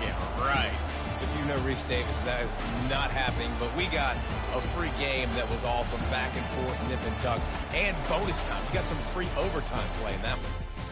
Yeah, right. If you know Reese Davis, that is not happening, but we got a free game that was awesome, back and forth, nip and tuck, and bonus time. You got some free overtime play in that one.